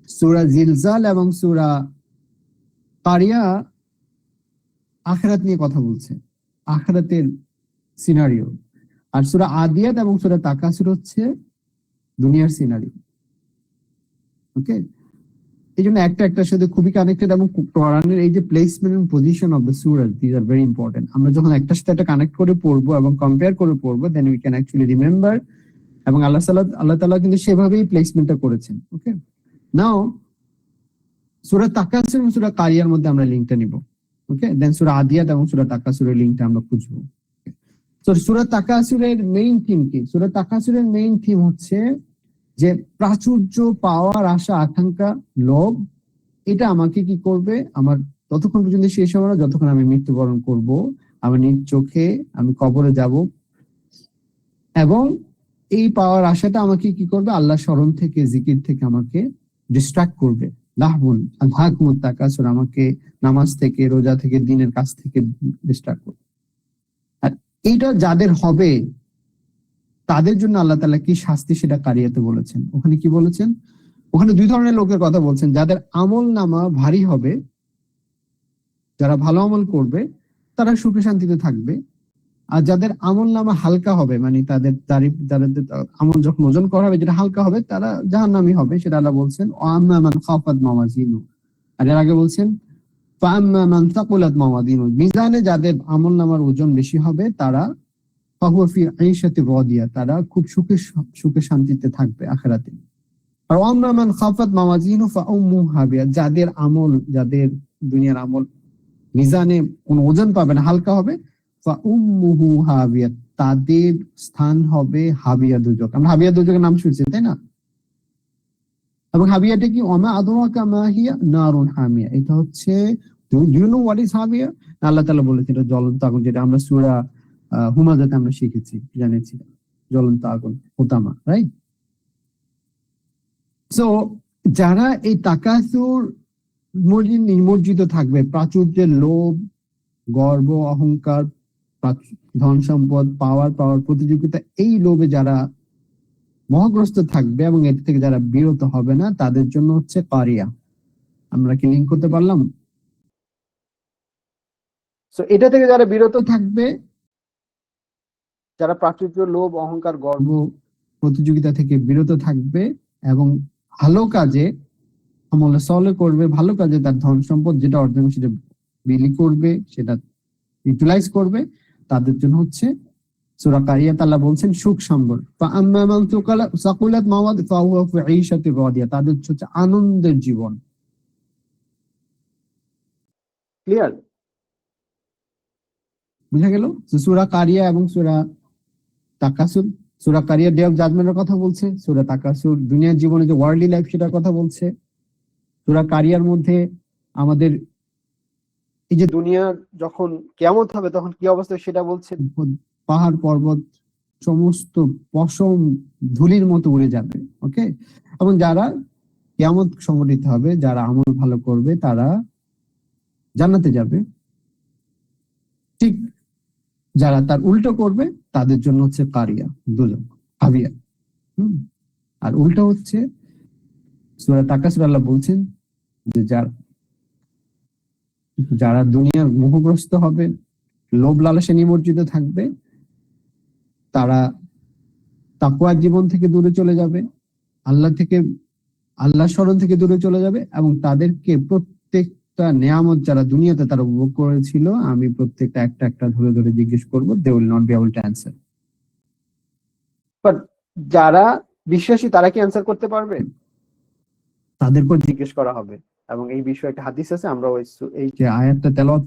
সূরা জিলজাল এবং সূরা কারিয়া আখিরাত নিয়ে কথা বলছে, আখিরাতের সিনারিও। আর সূরা আদিয়াত এবং সূরা তাকাসুর হচ্ছে দুনিয়ার সিনারিও। ওকে, এই জন্য একটার সাথে খুবই কানেক্টেড, এবং কোরআনের এই যে placement and position of the সূরা, দিস আর ভেরি ইম্পর্টেন্ট। আমরা যখন একটার সাথে একটা কানেক্ট করে পড়বো এবং কম্পেয়ার করে পড়বো, then we can actually remember, এবং আল্লাহ তাআলা কিন্তু সেভাবেই প্লেসমেন্টটা করেছেন। ওকে, নাও সূরা তাকাসুর এবং সূরা কারিয়ার মধ্যে আমরা লিংকটা নিব। ওকে, দেন সূরা আদিয়াত এবং সূরা তাকাসুরের লিংকটা আমরা খুঁজবো। তো সূরা তাকাসুরের মেইন থিম কি? সূরা তাকাসুরের মেইন থিম হচ্ছে যে প্রাচুর্য, পাওয়ার আশা আকাঙ্ক্ষা, লোভ, এটা আমাকে কি করবে, আমার ততক্ষণ পর্যন্ত শেষ হবে না যতক্ষণ আমি মৃত্যুবরণ করব, আমি নিজ চোখে আমি কবরে যাব, এবং এই পাওয়ার আশাটা আমাকে কি করবে, আল্লাহ স্মরণ থেকে, জিকির থেকে আমাকে ডিস্ট্রাক্ট করবে। লাহবুন আযহাকুমুত তাকাসুর, আমাকে নামাজ থেকে, রোজা থেকে, দিনের কাজ থেকে ডিস্ট্রাক্ট করবে। আর এইটা যাদের হবে তাদের জন্য আল্লাহ তাআলা কি শাস্তি সেটা কারিয়াতে বলেছেন। ওখানে কি বলেছেন? ওখানে দুই ধরনের লোকের কথা বলছেন, যাদের আমল নামা ভারী হবে, যারা ভালো আমল করবে তারা সুখে শান্তিতে থাকবে, আর যাদের আমল নামা হালকা হবে, মানে তাদের আমল যখন ওজন করা হবে যেটা হালকা হবে, তারা জাহান্নামী হবে। সেটা আল্লাহ বলছেন ওয়াম্মা মান খাফাত মাওয়াজিনু, আর এর আগে বলছেন ফাআম্মা মান তাকুলাত মাওয়াজিনু, মিজানে যাদের আমল নামার ওজন বেশি হবে তারা ফাহুয়া ফি আইশাতি রাদিয়া, তারা খুব সুখে শান্তিতে থাকবে আখিরাতে। আর ওয়াম্মা মান খাফাত মাওয়াজিনু ফাউম্মুহু হাবিয়া, যাদের দুনিয়ার আমল মিজানে কোনো ওজন পাবে না, হালকা হবে, ফাউম্মুহু হাবিয়া, তাদের স্থান হবে হাবিয়া দুজক। আমরা হাবিয়া দুজকের নাম শুনছি, তাই না? এবং হাবিয়াটা কি? ওমা আদরাকা মা হিয়া নারুন হামিয়া। এটা হচ্ছে, do you know what is হাবিয়া? আল্লাহ তাআলা বলেছেন এটা জ্বলন্ত আগুন, যেটা আমরা সূরা হুমাযাতে আমরা শিখেছি, জেনেছি। জ্বলন্ত আগুন, হুতামা, রাইট? সো যারা এই তাকাসুর নিমজ্জিত থাকবে, প্রাচুর্যের লোভ, গর্ব, অহংকার, ধন সম্পদ, পাওয়ার প্রতিযোগিতা, এই লোভে যারা মোহগ্রস্ত থাকবে এবং এর থেকে যারা বিরত হবে না, তাদের জন্য হচ্ছে কারিয়া। আমরা কি লিঙ্ক করতে পারলাম? সো এটা থেকে যারা বিরত থাকবে, যারা প্রাচুর্য, লোভ, অহংকার, গর্ব, প্রতিযোগিতা থেকে বিরত থাকবে এবং ভালো কাজে আমলে সলে করবে, ভালো কাজে তার ধন সম্পদ যেটা অর্জন সেটা বিলি করবে, সেটা ইউটিলাইজ করবে, তাদের জন্য হচ্ছে সূরা কারিয়াত আল্লাহ বলছেন সুখ সম্বল। ফাআম্মা মান সাকুলাত মাওয়াদ ফাহুয়া ফি ঈশাতি রাদিয়া, তাদের হচ্ছে আনন্দের জীবন। ক্লিয়ার? বুঝা গেল? সূরা কারিয়া এবং সূরা তাকাসুর, সূরা কারিয়া ডে অফ জাজমেন্টের কথা বলছে, সূরা তাকাসুর দুনিয়ার জীবনে যে ওয়ার্ল্ডলি লাইফ সেটার কথা বলছে। সূরা কারিয়ার মধ্যে আমাদের এই যে দুনিয়া যখন কিয়ামত হবে তখন কি অবস্থা সেটা বলছে। পাহাড় পর্বত সমস্ত পশম ধুলির মতো উড়ে যাবে, ওকে? এবং যারা কিয়ামত সংঘটিত হবে, যারা আমল ভালো করবে তারা জান্নাতে যাবে। ঠিক যারা তার উল্টো করবে তাদের জন্য হচ্ছে কারিয়া, দুজক, হাবিয়া। আর উল্টো হচ্ছে সূরা তাকাসুর আল্লাহ বলছেন যে যারা দুনিয়ার মোহগ্রস্ত হবে, লোভ লালসে নিমজ্জিত থাকবে, তারা তাকওয়ার জীবন থেকে দূরে চলে যাবে, আল্লাহ স্মরণ থেকে দূরে চলে যাবে, এবং তাদেরকে প্রত্যেকটা নেয়ামত যারা দুনিয়াতে তারা উপভোগ করেছিল, আমি প্রত্যেকটা একটা একটা ধরে ধরে জিজ্ঞেস করবো, they will not be able to answer. But যারা বিশ্বাসী তারা কি অ্যান্সার করতে পারবে? তাদেরকেও জিজ্ঞেস করা হবে। এবং এই বিষয়ে একটা হাদিস আছে, আমরা এই যে আয়াতটা তেলাওয়াত,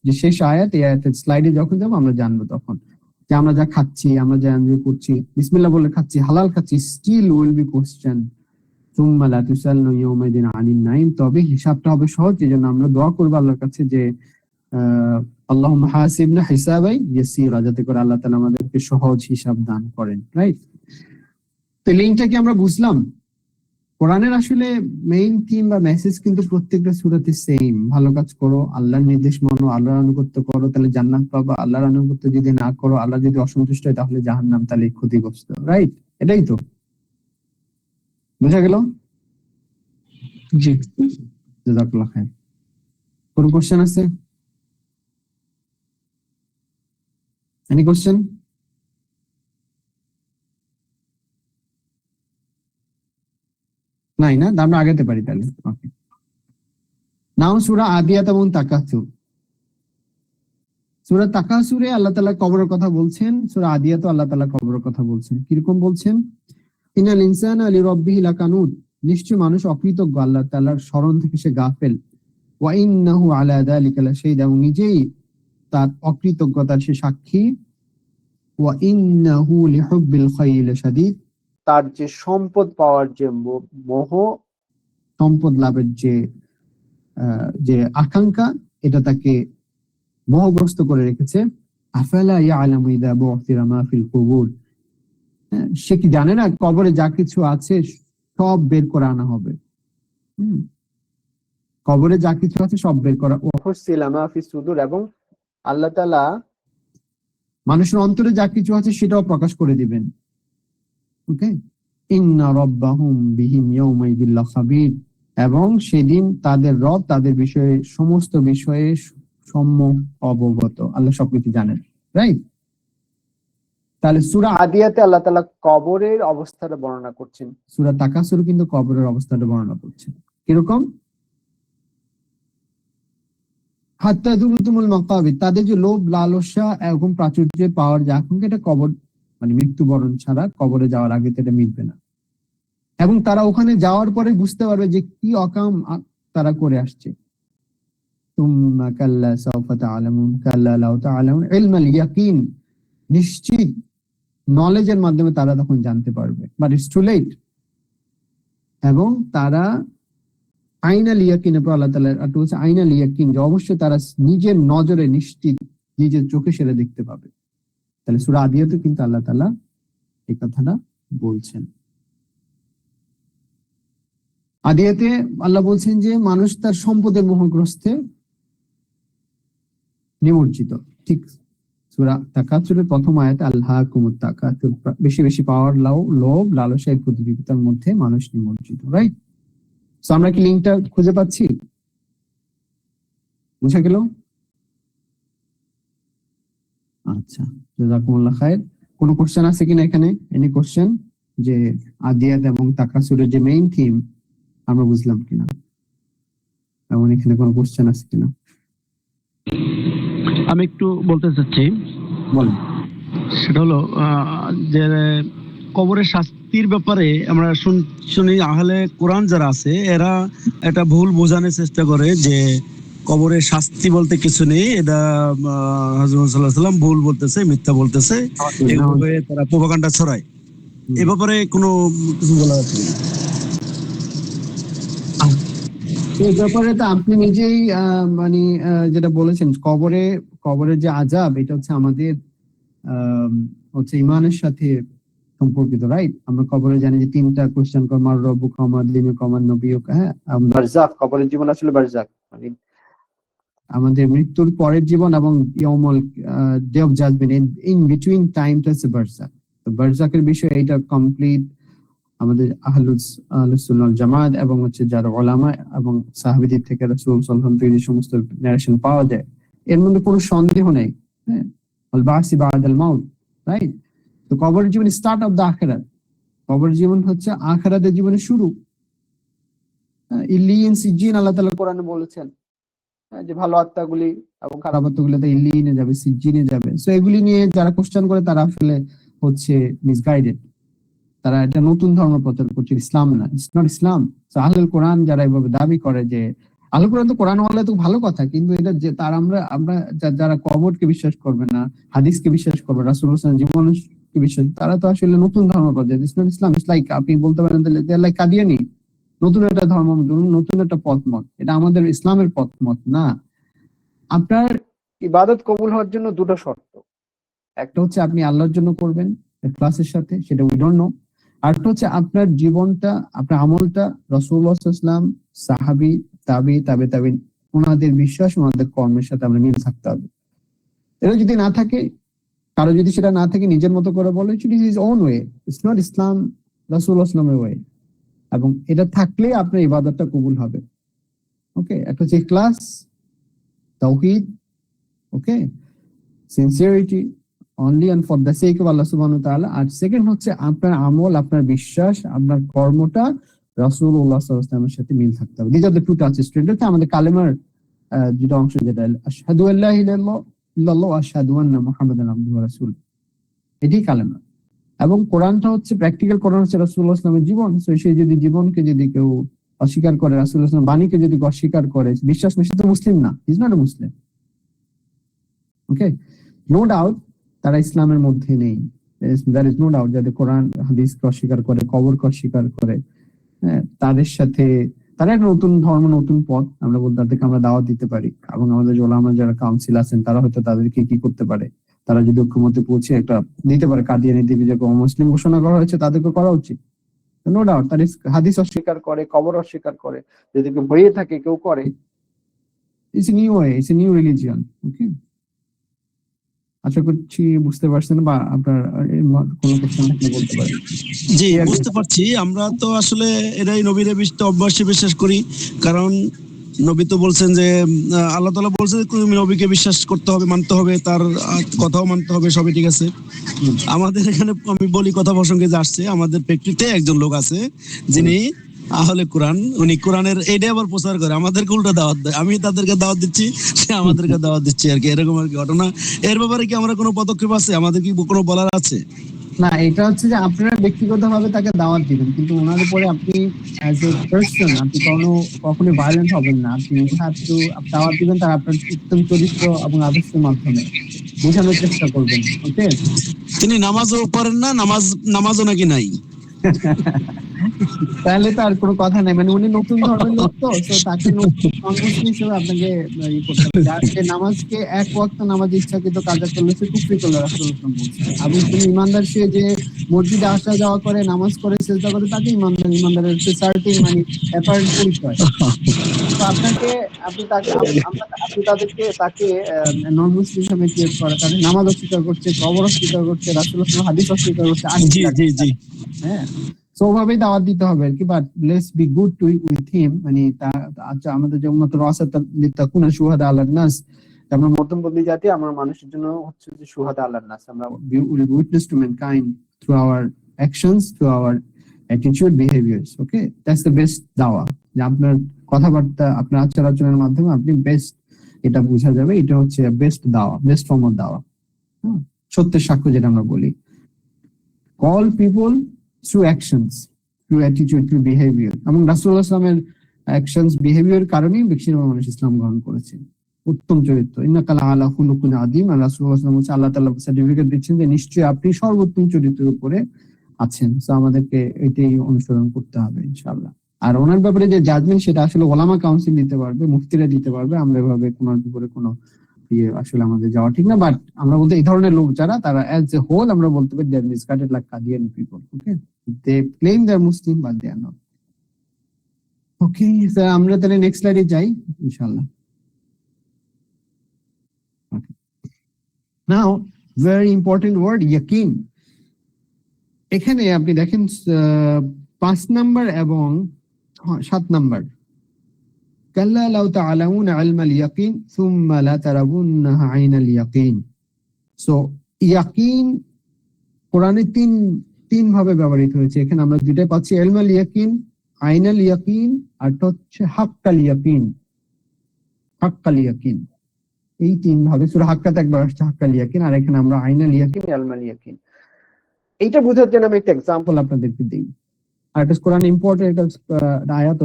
যে শেষ আয়াত, এই আয়াতের স্লাইডে যখন যাবো আমরা জানবো তখন যে আমরা যা খাচ্ছি, আমরা যা এনজয় করছি, বিসমিল্লাহ বলে খাচ্ছি, হালাল খাচ্ছি, স্টিল উইল বি কোশ্চেন সুম্মা লা তুসালু ইয়াওমাইদিন আনিন নাইম। তবে হিসাবটা হবে সহজ। এজন্য আমরা দোয়া করব আল্লাহর কাছে যে আল্লাহুম্মা হাসিবনা হিসাবাই ইয়াসীরা, যাতে করে আল্লাহ তাআলা আমাদেরকে সহজ হিসাব দান করেন, রাইট? তো লিংকটা কি আমরা বুঝলাম? কোরআনের আসলে মেইন থিম বা মেসেজ কিন্তু প্রত্যেকটা সূরাতে সেম। ভালো কাজ করো, আল্লাহর নির্দেশ মানো, আল্লাহর আনুগত্য করো, তাহলে জান্নাত পাবা। আল্লাহর আনুগত্য যদি না করো, আল্লাহ যদি অসন্তুষ্ট হয়, তাহলে জাহান্নাম, তাহলে ক্ষতিগ্রস্ত, রাইট? এটাই তো বুঝা গেল? জি, জাযাকাল্লাহ খাইর। কোন কোশ্চেন আছে? Any question? নাই না? আমরা আগাতে পারি তাহলে। ওকে, নাও সূরা আদিয়াত এবং তাকাসুর। সূরা তাকাসুরে আল্লাহ তাআলা কবরের কথা বলছেন, সূরা আদিয়াতে আল্লাহ তাআলা কবরের কথা বলছেন। কিরকম বলছেন? ইন্নাল ইনসানা লিরাব্বিহি লাকানুত, নিশ্চয় মানুষ অকৃতজ্ঞ, আল্লাহ তাআলার স্মরণ থেকে সে গাফেল। ওয়া ইন্নাহু আলা যালিকা লাশাহিদ, এবং নিজেই তার অকৃতজ্ঞতার সে সাক্ষী। ওয়া ইন্নাহু লিহুব্বিল খাইরি লাশাদীদ, তার যে সম্পদ পাওয়ার যে মোহ, সম্পদ লাভের যে আকাঙ্ক্ষা, এটা তাকে মোহগ্রস্ত করে রেখেছে। আফালা ইয়ালামু ইযা বু'থিরা মা ফিল কুবুর, সে কি জানে না কবরে যা কিছু আছে সব বের করে আনা হবে। কবরে যা কিছু আছে সব বের করা। ওয়াহুসিলা মা ফিস সুদুর, এবং আল্লাহ তাআলা মানুষের অন্তরে যা কিছু আছে সেটাও প্রকাশ করে দিবেন। ওকে, ইন্না রাব্বাহুম বিহিম ইয়াউমাইদিল লাখাবীর, এবং সেদিন তাদের রব তাদের বিষয়ে, সমস্ত বিষয়ে সম্যক অবগত। আল্লাহ সবকিছু জানেন, রাইট? তাহলে সূরা আদিয়াতে আল্লাহ তাআলা কবরের অবস্থাটা বর্ণনা করছেন, সূরা তাকাসুর কিন্তু কবরের অবস্থাটা বর্ণনা করছেন। কিরকম? হাত্তা যুরতুমুল মাকাবির, তাদের যে লোভ লালসা এবং প্রাচুর্য পাওয়ার যে আকাঙ্ক্ষা, এটা কবর মানে মৃত্যুবরণ ছাড়া কবরে যাওয়ার আগে এটা মিটবে না। এবং তারা ওখানে যাওয়ার পরে বুঝতে পারবে যে কি অকাম তারা করে আসছে। তুম্মা কাল্লা সাওফা তা'লামুন কাল্লা লাউ তা'লামুন ইলমাল ইয়াকিন, নিশ্চিত নলেজের মাধ্যমে তারা তখন জানতে পারবে, বাট ইটস টু লেট। এবং তারা আইনাল ইয়াকিনের পর আল্লাহ তাআলা আর বলছে আইনাল ইয়াকিন, যে অবশ্যই তারা নিজের নজরে নিশ্চিত নিজের চোখে সেটা দেখতে পাবে। তাহলে সূরা আদিয়াতে কিন্তু আল্লাহ তাআলা এই কথাটা বলছেন। আদিয়াতে আল্লাহ বলছেন যে মানুষ তার সম্পদের মোহগ্রস্তে নিমজ্জিত। ঠিক সূরা তাকাসুরের প্রথম আয়াতে আল্লাহকুমুত তাকাসুর, বেশি বেশি পাওয়ার লোভ লালসার প্রতিযোগিতার মধ্যে মানুষ নিমজ্জিত, রাইট? সো আমরা কি লিংকটা খুঁজে পাচ্ছি? বুঝা গেল? আচ্ছা, জাযাকুমুল্লাহ খায়ের। কোনো কোশ্চেন আছে কিনা এখানে? এনি কোশ্চেন যে আদিয়াত এবং তাকাসুরের যে মেইন থিম আমরা বুঝলাম কিনা, এবং এখানে কোনো কোশ্চেন আছে কিনা? আমি একটু বলতে চাচ্ছি, বলেন। সেটা হলো যে কবরের শাস্তির ব্যাপারে আমরা শুনি আহলে কোরআন যারা আছে এরা একটা ভুল বোঝানোর চেষ্টা করে যে কবরের শাস্তি বলতে কিছু নেই, এটা হযরত সাল্লাল্লাহু আলাইহি ওয়াসাল্লাম ভুল বলতেছে, মিথ্যা বলতেছে, এইভাবে তারা প্রোপাগান্ডা ছড়ায়। এই ব্যাপারে কোনো কিছু বলা আছে কিনা? এই ব্যাপারে তো আপনি নিজেই মানে যেটা বলেছেন, কবরের যে আযাব, এটা হচ্ছে আমাদের হচ্ছে ইমানের সাথে সম্পর্কিত, রাইট? আমরা কবরে জানি যে 3টা কোশ্চেন কর, মার রব্বুকা ওয়া মা দীনুকা ওয়া মান নবিয়ুকা। হ্যাঁ, বারযাক, কবরের জীবন আসলে বারযাক, মানে আমাদের মৃত্যুর পরের জীবন, এবং ইয়াউমুল day of judgment, in between টাইমটা হচ্ছে বারযাক। তো বারযাকের বিষয়ে এটা কমপ্লিট আমাদের আহলুস সুন্নাহ ওয়াল জামাত এবং হচ্ছে যারা উলামা এবং সাহাবীদের থেকে রাসূল সাল্লাল্লাহু আলাইহি ওয়াসাল্লাম থেকে যে সমস্ত নারেশন পাওয়া যায়, এর মধ্যে কোনো সন্দেহ নেই। হ্যাঁ, আল বাসি বাদাল মাউত, রাইট? তো কবরের জীবন স্টার্ট অফ দ্য আখিরাত। কবরের জীবন হচ্ছে আখিরাতের জীবনের শুরু। ইল্লিয়িন সিজ্জিন আল্লাহ তাআলা কোরআনে বলেছেন যে ভালো আত্মাগুলি এবং খারাপ আত্মাগুলি তো ইল্লিয়িনে যাবে, সিজ্জিনে যাবে। সো এগুলি নিয়ে যারা কোশ্চেন করে তারা আসলে হচ্ছে মিসগাইডেড। তারা এটা নতুন ধর্ম প্রচার করছে, ইসলাম না, ইটস নট ইসলাম। সো আহলুল কোরআন যারা এভাবে দাবি করে যে আহলুল কোরআন তো কোরআন ওয়ালা, তো ভালো কথা, কিন্তু এটা যে তার আমরা যারা কবরকে বিশ্বাস করবে না, হাদিসকে বিশ্বাস করবে, রাসূলুল্লাহ সাল্লাল্লাহু আলাইহি ওয়াসাল্লাম জীবনকে বিশ্বাস, তারা তো আসলে নতুন ধর্ম প্রচার। It's not Islam. It's like আপনি বলতে পারেন দে আর লাইক কাদিয়ানি, নতুন একটা ধর্ম, নতুন একটা পথমত। এটা আমাদের ইসলামের পথমত না। আপনার ইবাদত কবুল হওয়ার জন্য দুটো শর্ত। একটা হচ্ছে আপনি আল্লাহর জন্য করবেন ক্লাসের সাথে, সেটা উই ডোন্ট নো। আরেকটা হচ্ছে আপনার জীবনটা, আপনার আমলটা রাসূলুল্লাহ সাল্লাল্লাহু আলাইহি ওয়াসাল্লাম, সাহাবী, তাবিঈন ওনাদের বিশ্বাস, ওনাদের কর্মের সাথে আমরা মিল থাকতে হবে। এটা যদি না থাকে, কারো যদি সেটা না থাকে, নিজের মতো করে বলে it is own way, it's not Islam, রাসূলুল্লাহ সাল্লাল্লাহু আলাইহি ওয়াসাল্লামের ওয়ে। এবং এটা থাকলে আপনার ইবাদতটা কবুল হবে। ওকে, একটা হচ্ছে ইখলাস, তাওহীদ, ওকে, sincerity, only and for the sake of Allah subhanahu wa ta'ala। R second হচ্ছে আপনার আমল, আপনার বিশ্বাস, আপনার কর্মটা রাসূলুল্লাহ সাল্লাল্লাহু আলাইহি ওয়াসাল্লামের সাথে মিল থাকতে হবে। These are the two touches। এটা হচ্ছে আমাদের কালেমার যেটা অংশ, যেটা আশহাদু আল্লা ইলাহা ইল্লাল্লাহ ওয়া আশহাদু আন্না মুহাম্মাদান আবদুহু ওয়া রাসূলুহু, এটাই কালেমা। এবং কোরআনটা হচ্ছে প্র্যাকটিক্যাল, কোরআন হচ্ছে রাসূলুল্লাহ সাল্লাল্লাহু আলাইহি ওয়াসাল্লামের জীবন। সো সেই যদি জীবনকে যদি কেউ অস্বীকার করে, রাসূলুল্লাহ সাল্লাল্লাহু আলাইহি ওয়াসাল্লাম বাণীকে যদি অস্বীকার করে, বিশ্বাস না, সে তো মুসলিম না, he is not a Muslim. Okay, no doubt তারা ইসলামের মধ্যে নেই। There is no doubt যাদের কোরআন হাদিসকে অস্বীকার করে, কবরকে অস্বীকার করে, হ্যাঁ, তাদের সাথে তারা একটা নতুন ধর্ম, নতুন পথ আমরা বলতে, তাদেরকে আমরা দাওয়াত দিতে পারি। এবং আমাদের উলামা যারা কাউন্সিল আছেন, তারা হয়তো তাদেরকে কি করতে পারে, তারা যদি ঐক্যমত্যে পৌঁছে একটা দিতে পারে, কাদিয়ানি দিবি যাকে মুসলিম ঘোষণা করা হয়েছে, তাদেরকে করা উচিত। নো ডাউট তারা হাদিস অস্বীকার করে, কবর অস্বীকার করে, যদি কেউ হয়ে থাকে, কেউ করে, it's a new way, it's a new religion. Okay, আশা করছি বুঝতে পারছেন, বা আপনার কোনো কোশ্চেন থাকলে বলতে পারেন। জি, বুঝতে পারছি। আমরা তো আসলে এরাই নবীর অবশ্যই বিশ্বাস করি, কারণ নবী তো বলছেন যে আল্লাহ তাআলা বলছেন তুমি নবীকে বিশ্বাস করতে হবে, মানতে হবে, তার কথাও মানতে হবে, সবই ঠিক আছে। আমাদের এখানে আমি বলি কথা প্রসঙ্গে যে আসছে, আমাদের প্রেক্ষিতে একজন লোক আছে যিনি আহলে কোরআন, উনি কোরআনের এইটা আবার প্রচার করে, আমাদেরকে উল্টা দাওয়াত দেয়। আমি তাদেরকে দাওয়াত দিচ্ছি, সে আমাদেরকে দাওয়াত দিচ্ছে আর কি, এরকম আর কি ঘটনা। এর ব্যাপারে কি আমরা কোনো পদক্ষেপ আছে, আমাদের কি কোনো বলার আছে? না, এটা হচ্ছে যে আপনারা ব্যক্তিগতভাবে তাকে দাওয়াত দিবেন, কিন্তু ওনার উপরে আপনি অ্যাজ এ পার্সন আপনি কখনোই ভায়োলেন্ট হবেন না। আপনি হ্যাভ টু দাওয়াত দিবেন তার আপনার উত্তম চরিত্র এবং আদর্শের মাধ্যমে বোঝানোর চেষ্টা করবেন। ওকে। তিনি নামাজও পড়েন না, নামাজও নাকি নাই। তাহলে তো আর কোনো কথা নাই, মানে উনি নতুন ধর্মের লোক, তো তাকে নন মুসলিম হিসেবে আপনাকে করতে হবে। যার যে নামাজকে এক ওয়াক্ত নামাজ ইচ্ছাকৃত কাজা করলে সে কুফরি করলে রাসূলুল্লাহ সাল্লাল্লাহু আলাইহি ওয়াসাল্লাম বলছেন। এবং তুমি ইমানদার, সে যে মসজিদে আসা যাওয়া করে, নামাজ করে, সিজদা করে, তাকে ইমানদার। ইমানদারের হচ্ছে সার্টিন মানে অ্যাপারেন্ট পরিচয়। তো আপনাকে আপনি তাকে আপনি তাকে নন মুসলিম হিসেবে ক্রিয়েট করা, তাদের নামাজ অস্বীকার করছে, কবর অস্বীকার করছে, রাসূলুল্লাহ সাল্লাল্লাহু আলাইহি ওয়াসাল্লাম হাদিস অস্বীকার করছে, আর কি জি জি জি। হ্যাঁ। তো ওভাবেই দাওয়াত দিতে হবে আর কি। But let's be good to with him, মানে আচ্ছা আমাদের যে উম্মাতুর রাসাত লিতাকুনা শুহাদা আলান নাস, আমরা মধ্যমপন্থী জাতি, আমরা মানুষের জন্য হচ্ছে যে শুহাদা আলান নাস, আমরা will witness two mankind through hour actions, through hour attitude, behaviours. Okay, that's the best দাওয়া। যে আপনার কথাবার্তা, আপনার আচার আচরণের মাধ্যমে আপনি বেস্ট, এটা বোঝা যাবে এটা হচ্ছে বেস্ট দাওয়া, বেস্ট ফর্ম অফ দাওয়া। সত্যের সাক্ষ্য যেটা আমরা বলি। Call people through actions, through attitude, through behavior. এবং রাসূলুল্লাহ সাল্লাল্লাহু আলাইহি ওয়াসাল্লামের অ্যাকশনস, বিহেভিয়ার কারণেই বেশিরভাগ মানুষ ইসলাম গ্রহণ করেছে। উত্তম চরিত্র, ইন্নাকা লাআলা খুলুকুন আযীম। আর রাসূলুল্লাহ সাল্লাল্লাহু আলাইহি ওয়াসাল্লাম আল্লাহ তাআলা সার্টিফিকেট দিচ্ছেন যে নিশ্চয়ই আপনি সর্বোত্তম চরিত্রের উপরে আছেন। সো আমাদেরকে এটাই অনুসরণ করতে হবে ইনশাআল্লাহ। আর ওনার ব্যাপারে যে জাজমেন্ট, সেটা আসলে ওলামা কাউন্সিল দিতে পারবে, মুফতিরা দিতে পারবে। আমরা এভাবে কোনোর উপরে কোনো আসলে আমাদের যাওয়া ঠিক না। বাট আমরা বলতে এই ধরনের লোক যারা, তারা অ্যাজ এ হোল আমরা বলতে পারি they are misguided like Qadiani people. Okay, they claim they are Muslim but they are not. Okay sir, আমরা তাহলে নেক্সট স্লাইডে যাই ইনশাআল্লাহ। Okay, now very important word ইয়াকিন। এখানে আপনি দেখেন 5 নাম্বার এবং 7 নাম্বার, কাল্লা লাউ তাআলামুনা ইলমাল ইয়াকিন সুম্মা লা তারাবুন্নাহা আইনাল ইয়াকিন। সো ইয়াকিন কোরআনে তিন ভাবে ব্যবহৃত হয়েছে। এখানে আমরা দুইটাই পাচ্ছি, ইলমাল ইয়াকিন, আইনাল ইয়াকিন, আর হচ্ছে হাক্কাল ইয়াকিন। হাক্কাল ইয়াকিন, এই 3 ভাবে সূরা হাক্কাতে একবার আসছে হাক্কাল ইয়াকিন, আর এখানে আমরা আইনাল ইয়াকিন, ইলমাল ইয়াকিন। এইটা বোঝার জন্য আমি একটা এক্সাম্পল আপনাদেরকে দিই। আর এটা কোরআন ইম্পর্টেন্ট আয়াত,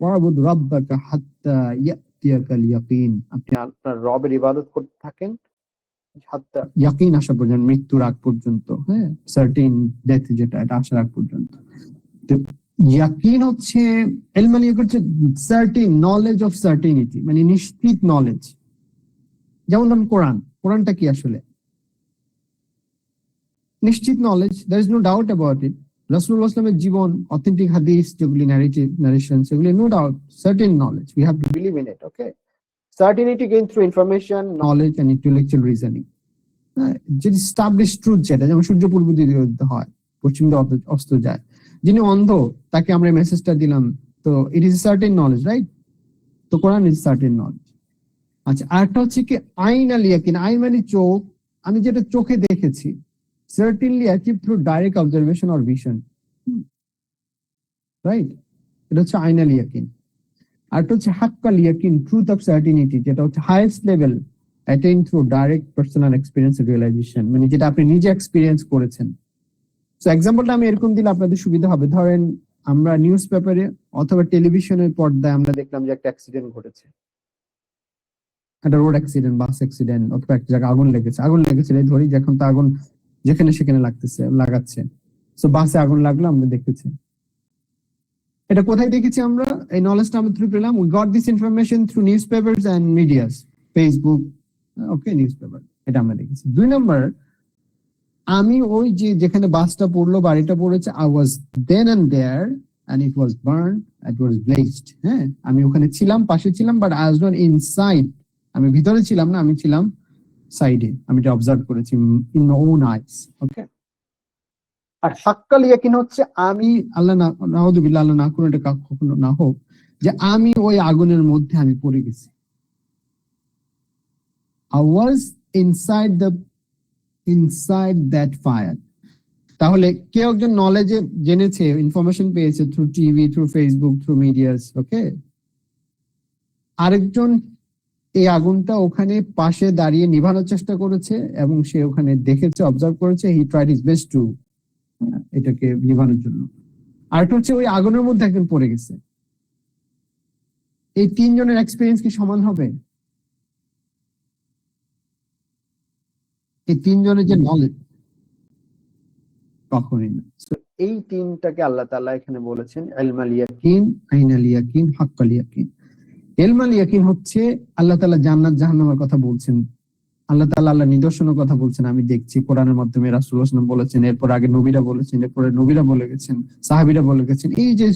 ওয়াবুদ রাব্বাকা হাত্তা ইয়াতিয়াকাল ইয়াকিন। আপনি আপনার রবের ইবাদত করতে থাকেন হাত্তা ইয়াকিন আসা পর্যন্ত, মৃত্যুর আগ পর্যন্ত। হ্যাঁ, সার্টেন ডেথ যেটা, এটা আসার আগ পর্যন্ত। তো ইয়াকিন হচ্ছে ইলম, হচ্ছে সার্টেন নলেজ অফ সার্টেনিটি, মানে নিশ্চিত নলেজ। যেমন ধরুন কোরআনটা কি আসলে নিশ্চিত knowledge, there is no doubt about it. রাসূলুল্লাহ সাল্লাল্লাহু আলাইহি ওয়াসাল্লামের জীবন, অথেন্টিক হাদিস যেগুলি, নারেশন, সেগুলি no doubt certain knowledge, we have to believe in it. Okay, certainty gain through information, knowledge and intellectual reasoning. যেটি স্টাবলিশ ট্রুথ, যেটা যেমন সূর্য পূর্ব দিকে উদিত হয়, পশ্চিম দিকে অস্ত যায়। যিনি অন্ধ, তাকে আমরা মেসেজটা দিলাম, তো it is certain knowledge, right? তো কোরআন ইজ সার্টেন নলেজ। আচ্ছা, আরেকটা হচ্ছে কি আইন আল ইয়াকিন। আইন মানে চোখ, আমি যেটা চোখে দেখেছি। Certainly achieved through direct observation or vision, right? এটা হচ্ছে আইনাল ইয়াকিন। আর এটা হচ্ছে হাক্কাল ইয়াকিন, ট্রুথ অফ সার্টিনিটি, যেটা হচ্ছে highest level attain through direct personal experience realisation, মানে যেটা আপনি নিজে এক্সপেরিয়েন্স করেছেন। সো এক্সাম্পলটা আমি এরকম দিলে আপনাদের সুবিধা হবে। ধরেন আমরা নিউজ পেপারে অথবা টেলিভিশনের পর্দায় আমরা দেখলাম যে একটা অ্যাক্সিডেন্ট ঘটেছে, একটা রোড অ্যাক্সিডেন্ট, বাস অ্যাক্সিডেন্ট, অথবা একটা জায়গায় আগুন লেগেছে, ধরি যখন তো আগুন যেখানে সেখানে লাগাচ্ছে। সো বাসে আগুন লাগলো, আমরা দেখেছি। এটা কোথায় দেখেছি আমরা? এই নলেজটা আমরা থ্রু পেলাম, we got this information through news papers and medias, Facebook, okay, news paper, এটা আমরা দেখেছি। 2 নাম্বার, আমি ওই যেখানে বাসটা পড়লো, বাড়িটা পড়েছে, I was then and there and it was burned, it was blazed. হ্যাঁ, আমি ওখানে ছিলাম, পাশে ছিলাম, but I was not inside. আমি ভিতরে ছিলাম না, আমি ছিলাম সাইডে, আমি এটা অবজার্ভ করেছি ইন মাই ওন আইস। ওকে। আর হাক্কাল ইয়াকিন হচ্ছে আমি, আল্লাহ নাউযুবিল্লাহ, আল্লাহ না করুন, এটা কখনো না হোক, যে আমি ওই আগুনের মধ্যে আমি পড়ে গেছি। I was inside that fire. তাহলে কেউ একজন নলেজে জেনেছে, ইনফরমেশন পেয়েছে through TV, through Facebook, through medias. Okay, আরেকজন এই আগুনটা ওখানে পাশে দাঁড়িয়ে নিভানোর চেষ্টা করেছে এবং সে ওখানে দেখেছে, অবজার্ভ করেছে, he tried his best to এটাকে নিভানোর জন্য। আরেকটা হচ্ছে ওই আগুনের মধ্যে একজন পড়ে গেছে। এই তিনজনের এক্সপিরিয়েন্স কি সমান হবে? এই তিনজনের যে নলেজ, কখনোই না। So, এই তিনটাকে আল্লাহ তাআলা এখানে বলেছেন ইলমাল ইয়াকিন, আইনাল ইয়াকিন, হাক্কাল ইয়াকিন। ইলমাল ইয়াকিন হচ্ছে আল্লাহ তাআলা জান্নাত জাহান্নামের কথা বলছেন, আল্লাহ তাআলা আল্লাহ নিদর্শনের কথা বলছেন, আমি দেখছি কোরআনের মাধ্যমে রাসূলুল্লাহ সাল্লাল্লাহু আলাইহি ওয়াসাল্লাম বলেছেন, এরপর আগে নবীরা বলেছেন, এরপরে নবীরা বলে গেছেন, সাহাবীরা বলে গেছেন। এই যে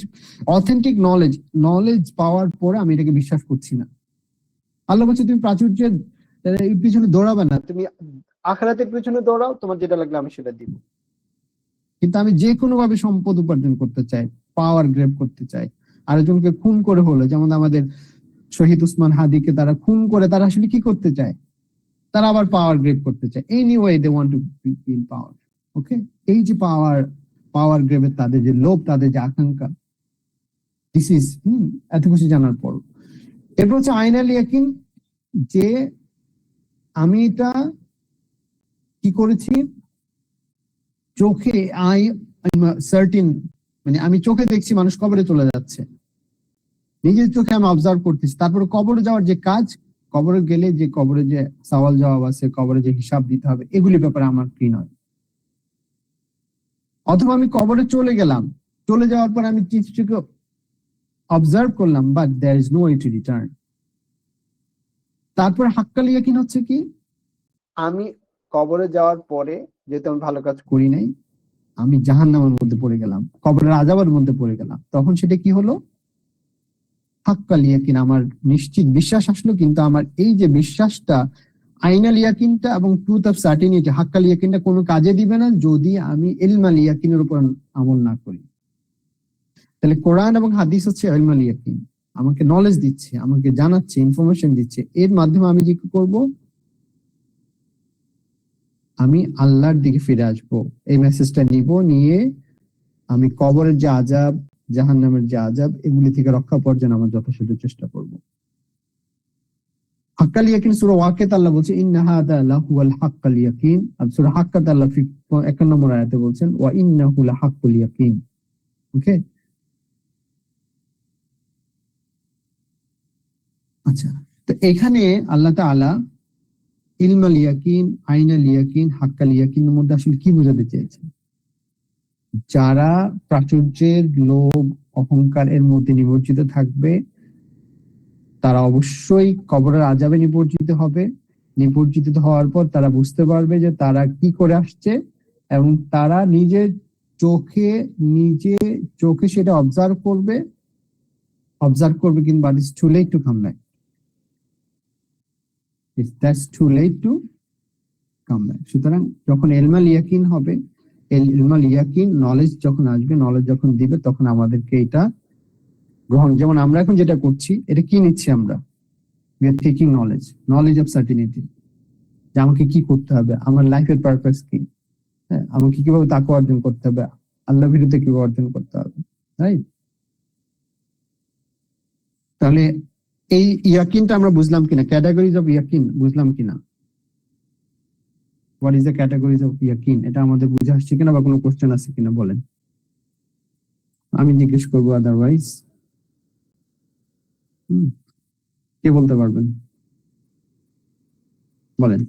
অথেন্টিক নলেজ পাওয়ার পরে আমি এটাকে বিশ্বাস করছি না। আল্লাহ বলছে তুমি প্রাচুর্যের পিছনে দৌড়াবে না, তুমি আখিরাতের পিছনে দৌড়াও, তোমার যেটা লাগলে আমি সেটা দিব। কিন্তু আমি যে কোনো ভাবে সম্পদ উপার্জন করতে চাই, পাওয়ার গ্র্যাব করতে চাই, আরেকজনকে খুন করে হলো, যেমন আমাদের শহীদ উসমান হাদিকে তারা খুন করে, তারা আসলে কি করতে চায়? তারা আবার পাওয়ার গ্র্যাব করতে চায়। Anyway they want to gain power. Okay, এই যে পাওয়ার গ্র্যাবের তাদের যে লোভ, তাদের যে আকাঙ্ক্ষা, দিস ইজ এত কিছু জানার পর এরপর হচ্ছে আইনাল ইয়াকিন, যে আমি এটা কি করেছি, চোখে সার্টিন, মানে আমি চোখে দেখছি মানুষ কবরে চলে যাচ্ছে, নিজের চোখে আমি অবজার্ভ করতেছি। তারপরে কবরে যাওয়ার যে কাজ, কবরে গেলে যে কবরে যে সওয়াল জবাব আছে, কবরে যে হিসাব দিতে হবে, এগুলি ব্যাপারে আমার কি নয়। অথবা আমি কবরে চলে গেলাম, চলে যাওয়ার পর আমি কিছুকে অবজার্ভ করলাম, but there is no way to return. তারপর হাক্কাল ইয়াকিন হচ্ছে কি, আমি কবরে যাওয়ার পরে যেহেতু আমি ভালো কাজ করি নাই, আমি জাহান্নামের মধ্যে পড়ে গেলাম, কবরের আযাবের মধ্যে পড়ে গেলাম, তখন সেটা কি হলো? হাক্কাল ইয়াকিন, আমার নিশ্চিত বিশ্বাস আসলো। কিন্তু আমার এই যে বিশ্বাসটা, আইনাল ইয়াকিনটা এবং ট্রুথ অফ সার্টিনিটি, হাক্কাল ইয়াকিনটা কোনো কাজে দিবে না যদি আমি ইলমাল ইয়াকিনের উপর আমল না করি। তাহলে কোরআন এবং হাদিস হচ্ছে ইলমাল ইয়াকিন, আমাকে নলেজ দিচ্ছে, আমাকে জানাচ্ছে, ইনফরমেশন দিচ্ছে। এর মাধ্যমে আমি কি করব? আমি আল্লাহর দিকে ফিরে আসবো, এই মেসেজটা নিয়ে আমি কবরের যে আযাব, জাহান্নামের যে আযাব, এগুলি থেকে রক্ষা পাওয়ার জন্য আমার যথাসাধ্য চেষ্টা করব। হাক্কাল ইয়াকিন সূরা ওয়াকিয়াত আল্লাহ বলছে ইন্না হাদা লাহুয়াল হাক্কাল ইয়াকিন, আর সূরা হাক্কাত আল্লাহ 51 নম্বর আয়াতে বলছেন ওয়া ইন্নাহু লাহাক্কুল ইয়াকিন। ওকে, আচ্ছা, তো এখানে আল্লাহ তাআলা ইলমাল ইয়াকিন, আইনাল ইয়াকিন, হাক্কাল ইয়াকিনের মধ্যে আসলে কি বোঝাতে চেয়েছেন? যারা প্রাচুর্যের লোভ, অহংকার এর মধ্যে নিমজ্জিত থাকবে, তারা অবশ্যই কবরের আযাবে নিমজ্জিত হবে। নিমজ্জিত হওয়ার পর তারা বুঝতে পারবে যে তারা কি করে আসছে, এবং তারা নিজে চোখে সেটা অবজার্ভ করবে, কিন্তু but it's too late to come back. That's too late to come back. সুতরাং যখন ইলমাল ইয়াকিন হবে, ইলমাল ইয়াকিন, নলেজ যখন আসবে, নলেজ যখন দিবে, তখন আমাদেরকে এটা গ্রহণ, যেমন আমরা এখন যেটা করছি, এটা কি নিচ্ছি আমরা? We are taking knowledge of certainty, যে আমাকে কি করতে হবে, আমার লাইফের পারপাস কি, হ্যাঁ, আমাকে কিভাবে তাকওয়া অর্জন করতে হবে, আল্লাহ ভীরুতে কিভাবে অর্জন করতে হবে, রাইট? তাহলে এই ইয়াকিনটা আমরা বুঝলাম কিনা, ক্যাটাগরিজ অফ ইয়াকিন বুঝলাম কিনা, what is the categories of ইয়াকিন, এটা আমাদের বুঝে আসছে কিনা, বা কোনো কোশ্চেন আছে কিনা বলেন, আমি জিজ্ঞেস করবো, আদারওয়াইজ কে বলতে পারবেন? বলেন।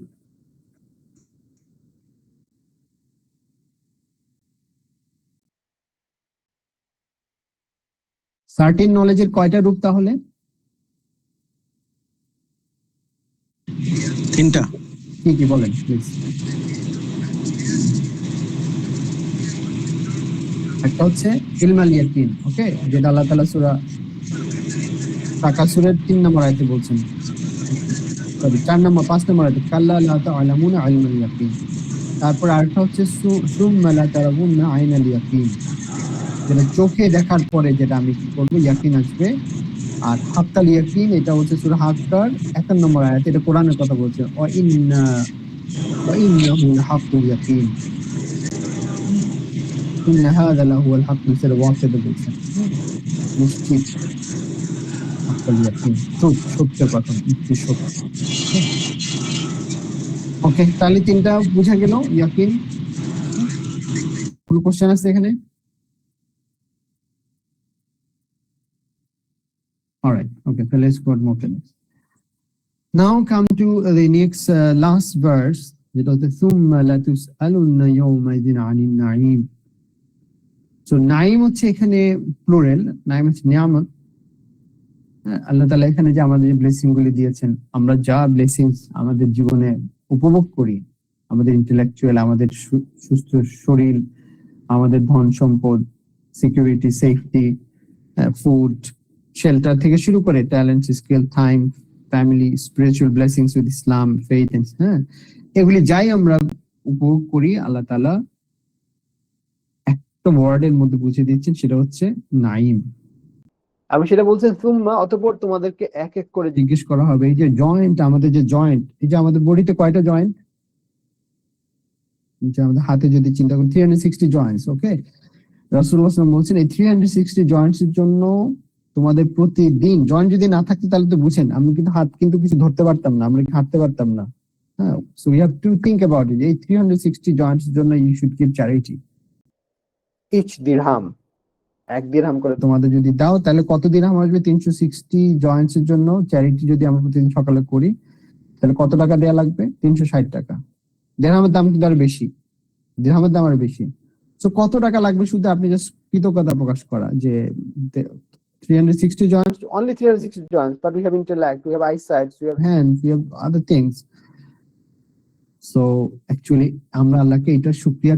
সার্টেন নলেজের কয়টা রূপ তাহলে? 3টা। কি কি বলেন প্লিজ। একটা হচ্ছে ইলমাল ইয়াকিন, ওকে, যেটা আল্লাহ তাআলা সূরা তাকাসুরের 3 নম্বর আয়াতে বলছেন, সরি 5 নম্বর আয়াতে, কাল্লা লা তা'লামুনা ইলমাল ইয়াকিন। তারপর আরেকটা হচ্ছে সুম্মা লা তারাবুন্না আইনাল ইয়াকিন, যেটা চোখে দেখার পরে যেটা আমি কি করবো, ইয়াকিন আসবে। আর হাক্কাল ইয়াকিন, এটা হচ্ছে সূরা হাক্কার 51 নম্বর আয়াতে, এটা কোরআনের কথা বলছে, ওয়া ইন্নাহু লাহাক্কুল ইয়াকিন, ইন্না হাযা লাহুয়াল হাক্কুল, সেটা ওয়াকিয়াতে বলছেন, নিশ্চিত। হাক্কাল ইয়াকিন, সত্যের কথা, মৃত্যু সত্য। ওকে, তাহলে তিনটা বুঝা গেল, ইয়াকিন। কোনো কোশ্চেন আছে এখানে? Alright, okay, so let's go more to next. Now come to the next last verse, যেটা হচ্ছে ثُمَّ لَتُسْأَلُنَّ يَوْمَئِذٍ عَنِ النَّعِيمِ. So নাইম হচ্ছে এখানে প্লুরাল, নাইম হচ্ছে নিয়ামত। আল্লাহ তাআলা এখানে যে আমাদের যে ব্লেসিং গুলি দিয়েছেন, আমরা যা ব্লেসিংস আমাদের জীবনে উপভোগ করি, আমাদের ইন্টেলেকচুয়াল, আমাদের সুস্থ শরীর, আমাদের ধন সম্পদ, সিকিউরিটি, সেফটি, ফুড, শেল্টার থেকে শুরু করে talent, skill, time, family, spiritual blessings with Islam, faith, হ্যাঁ, এগুলি যাই আমরা উপভোগ করি, আল্লাহ তাআলা একটা ওয়ার্ডের মধ্যে বুঝিয়ে দিচ্ছেন, সেটা হচ্ছে নাইম। আমি সেটা বলছেন সুম্মা, অতঃপর তোমাদেরকে এক এক করে জিজ্ঞেস করা হবে, এই যে জয়েন্ট, আমাদের যে জয়েন্ট, এই যে আমাদের বডিতে কয়টা জয়েন্ট, যে আমাদের হাতে যদি চিন্তা করি 360 জয়েন্টস, ওকে। রাসূলুল্লাহ সাল্লাল্লাহু আলাইহি ওয়াসাল্লাম বলছেন এই 360 জয়েন্টস এর জন্য তোমাদের প্রতিদিন, জয়েন্ট যদি না থাকতো তাহলে তো বুঝেন আমি কিন্তু হাত কিন্তু কিছু ধরতে পারতাম না, আমরা হাঁটতে পারতাম না, হ্যাঁ। So you have to think about it, এই 360 জয়েন্টস এর জন্য you should give charity. Each দিরহাম, এক দিরহাম করে তোমাদের যদি দাও, তাহলে কত দিরহাম আসবে? 360 জয়েন্টস এর জন্য চ্যারিটি যদি আমরা প্রতিদিন সকালে করি, তাহলে কত টাকা দেয়া লাগবে? 360 টাকা। দিরহামের দাম কিন্তু আরো বেশি, দিরহামের দাম আরো বেশি। সো কত টাকা লাগবে? শুধু আপনি জাস্ট কৃতজ্ঞতা প্রকাশ করা যে 360 joints, only 360 joints, but we have intellect, we have eyesight, we have hands, we have other things. So actually আমরা আল্লাহকে এটা শুকরিয়া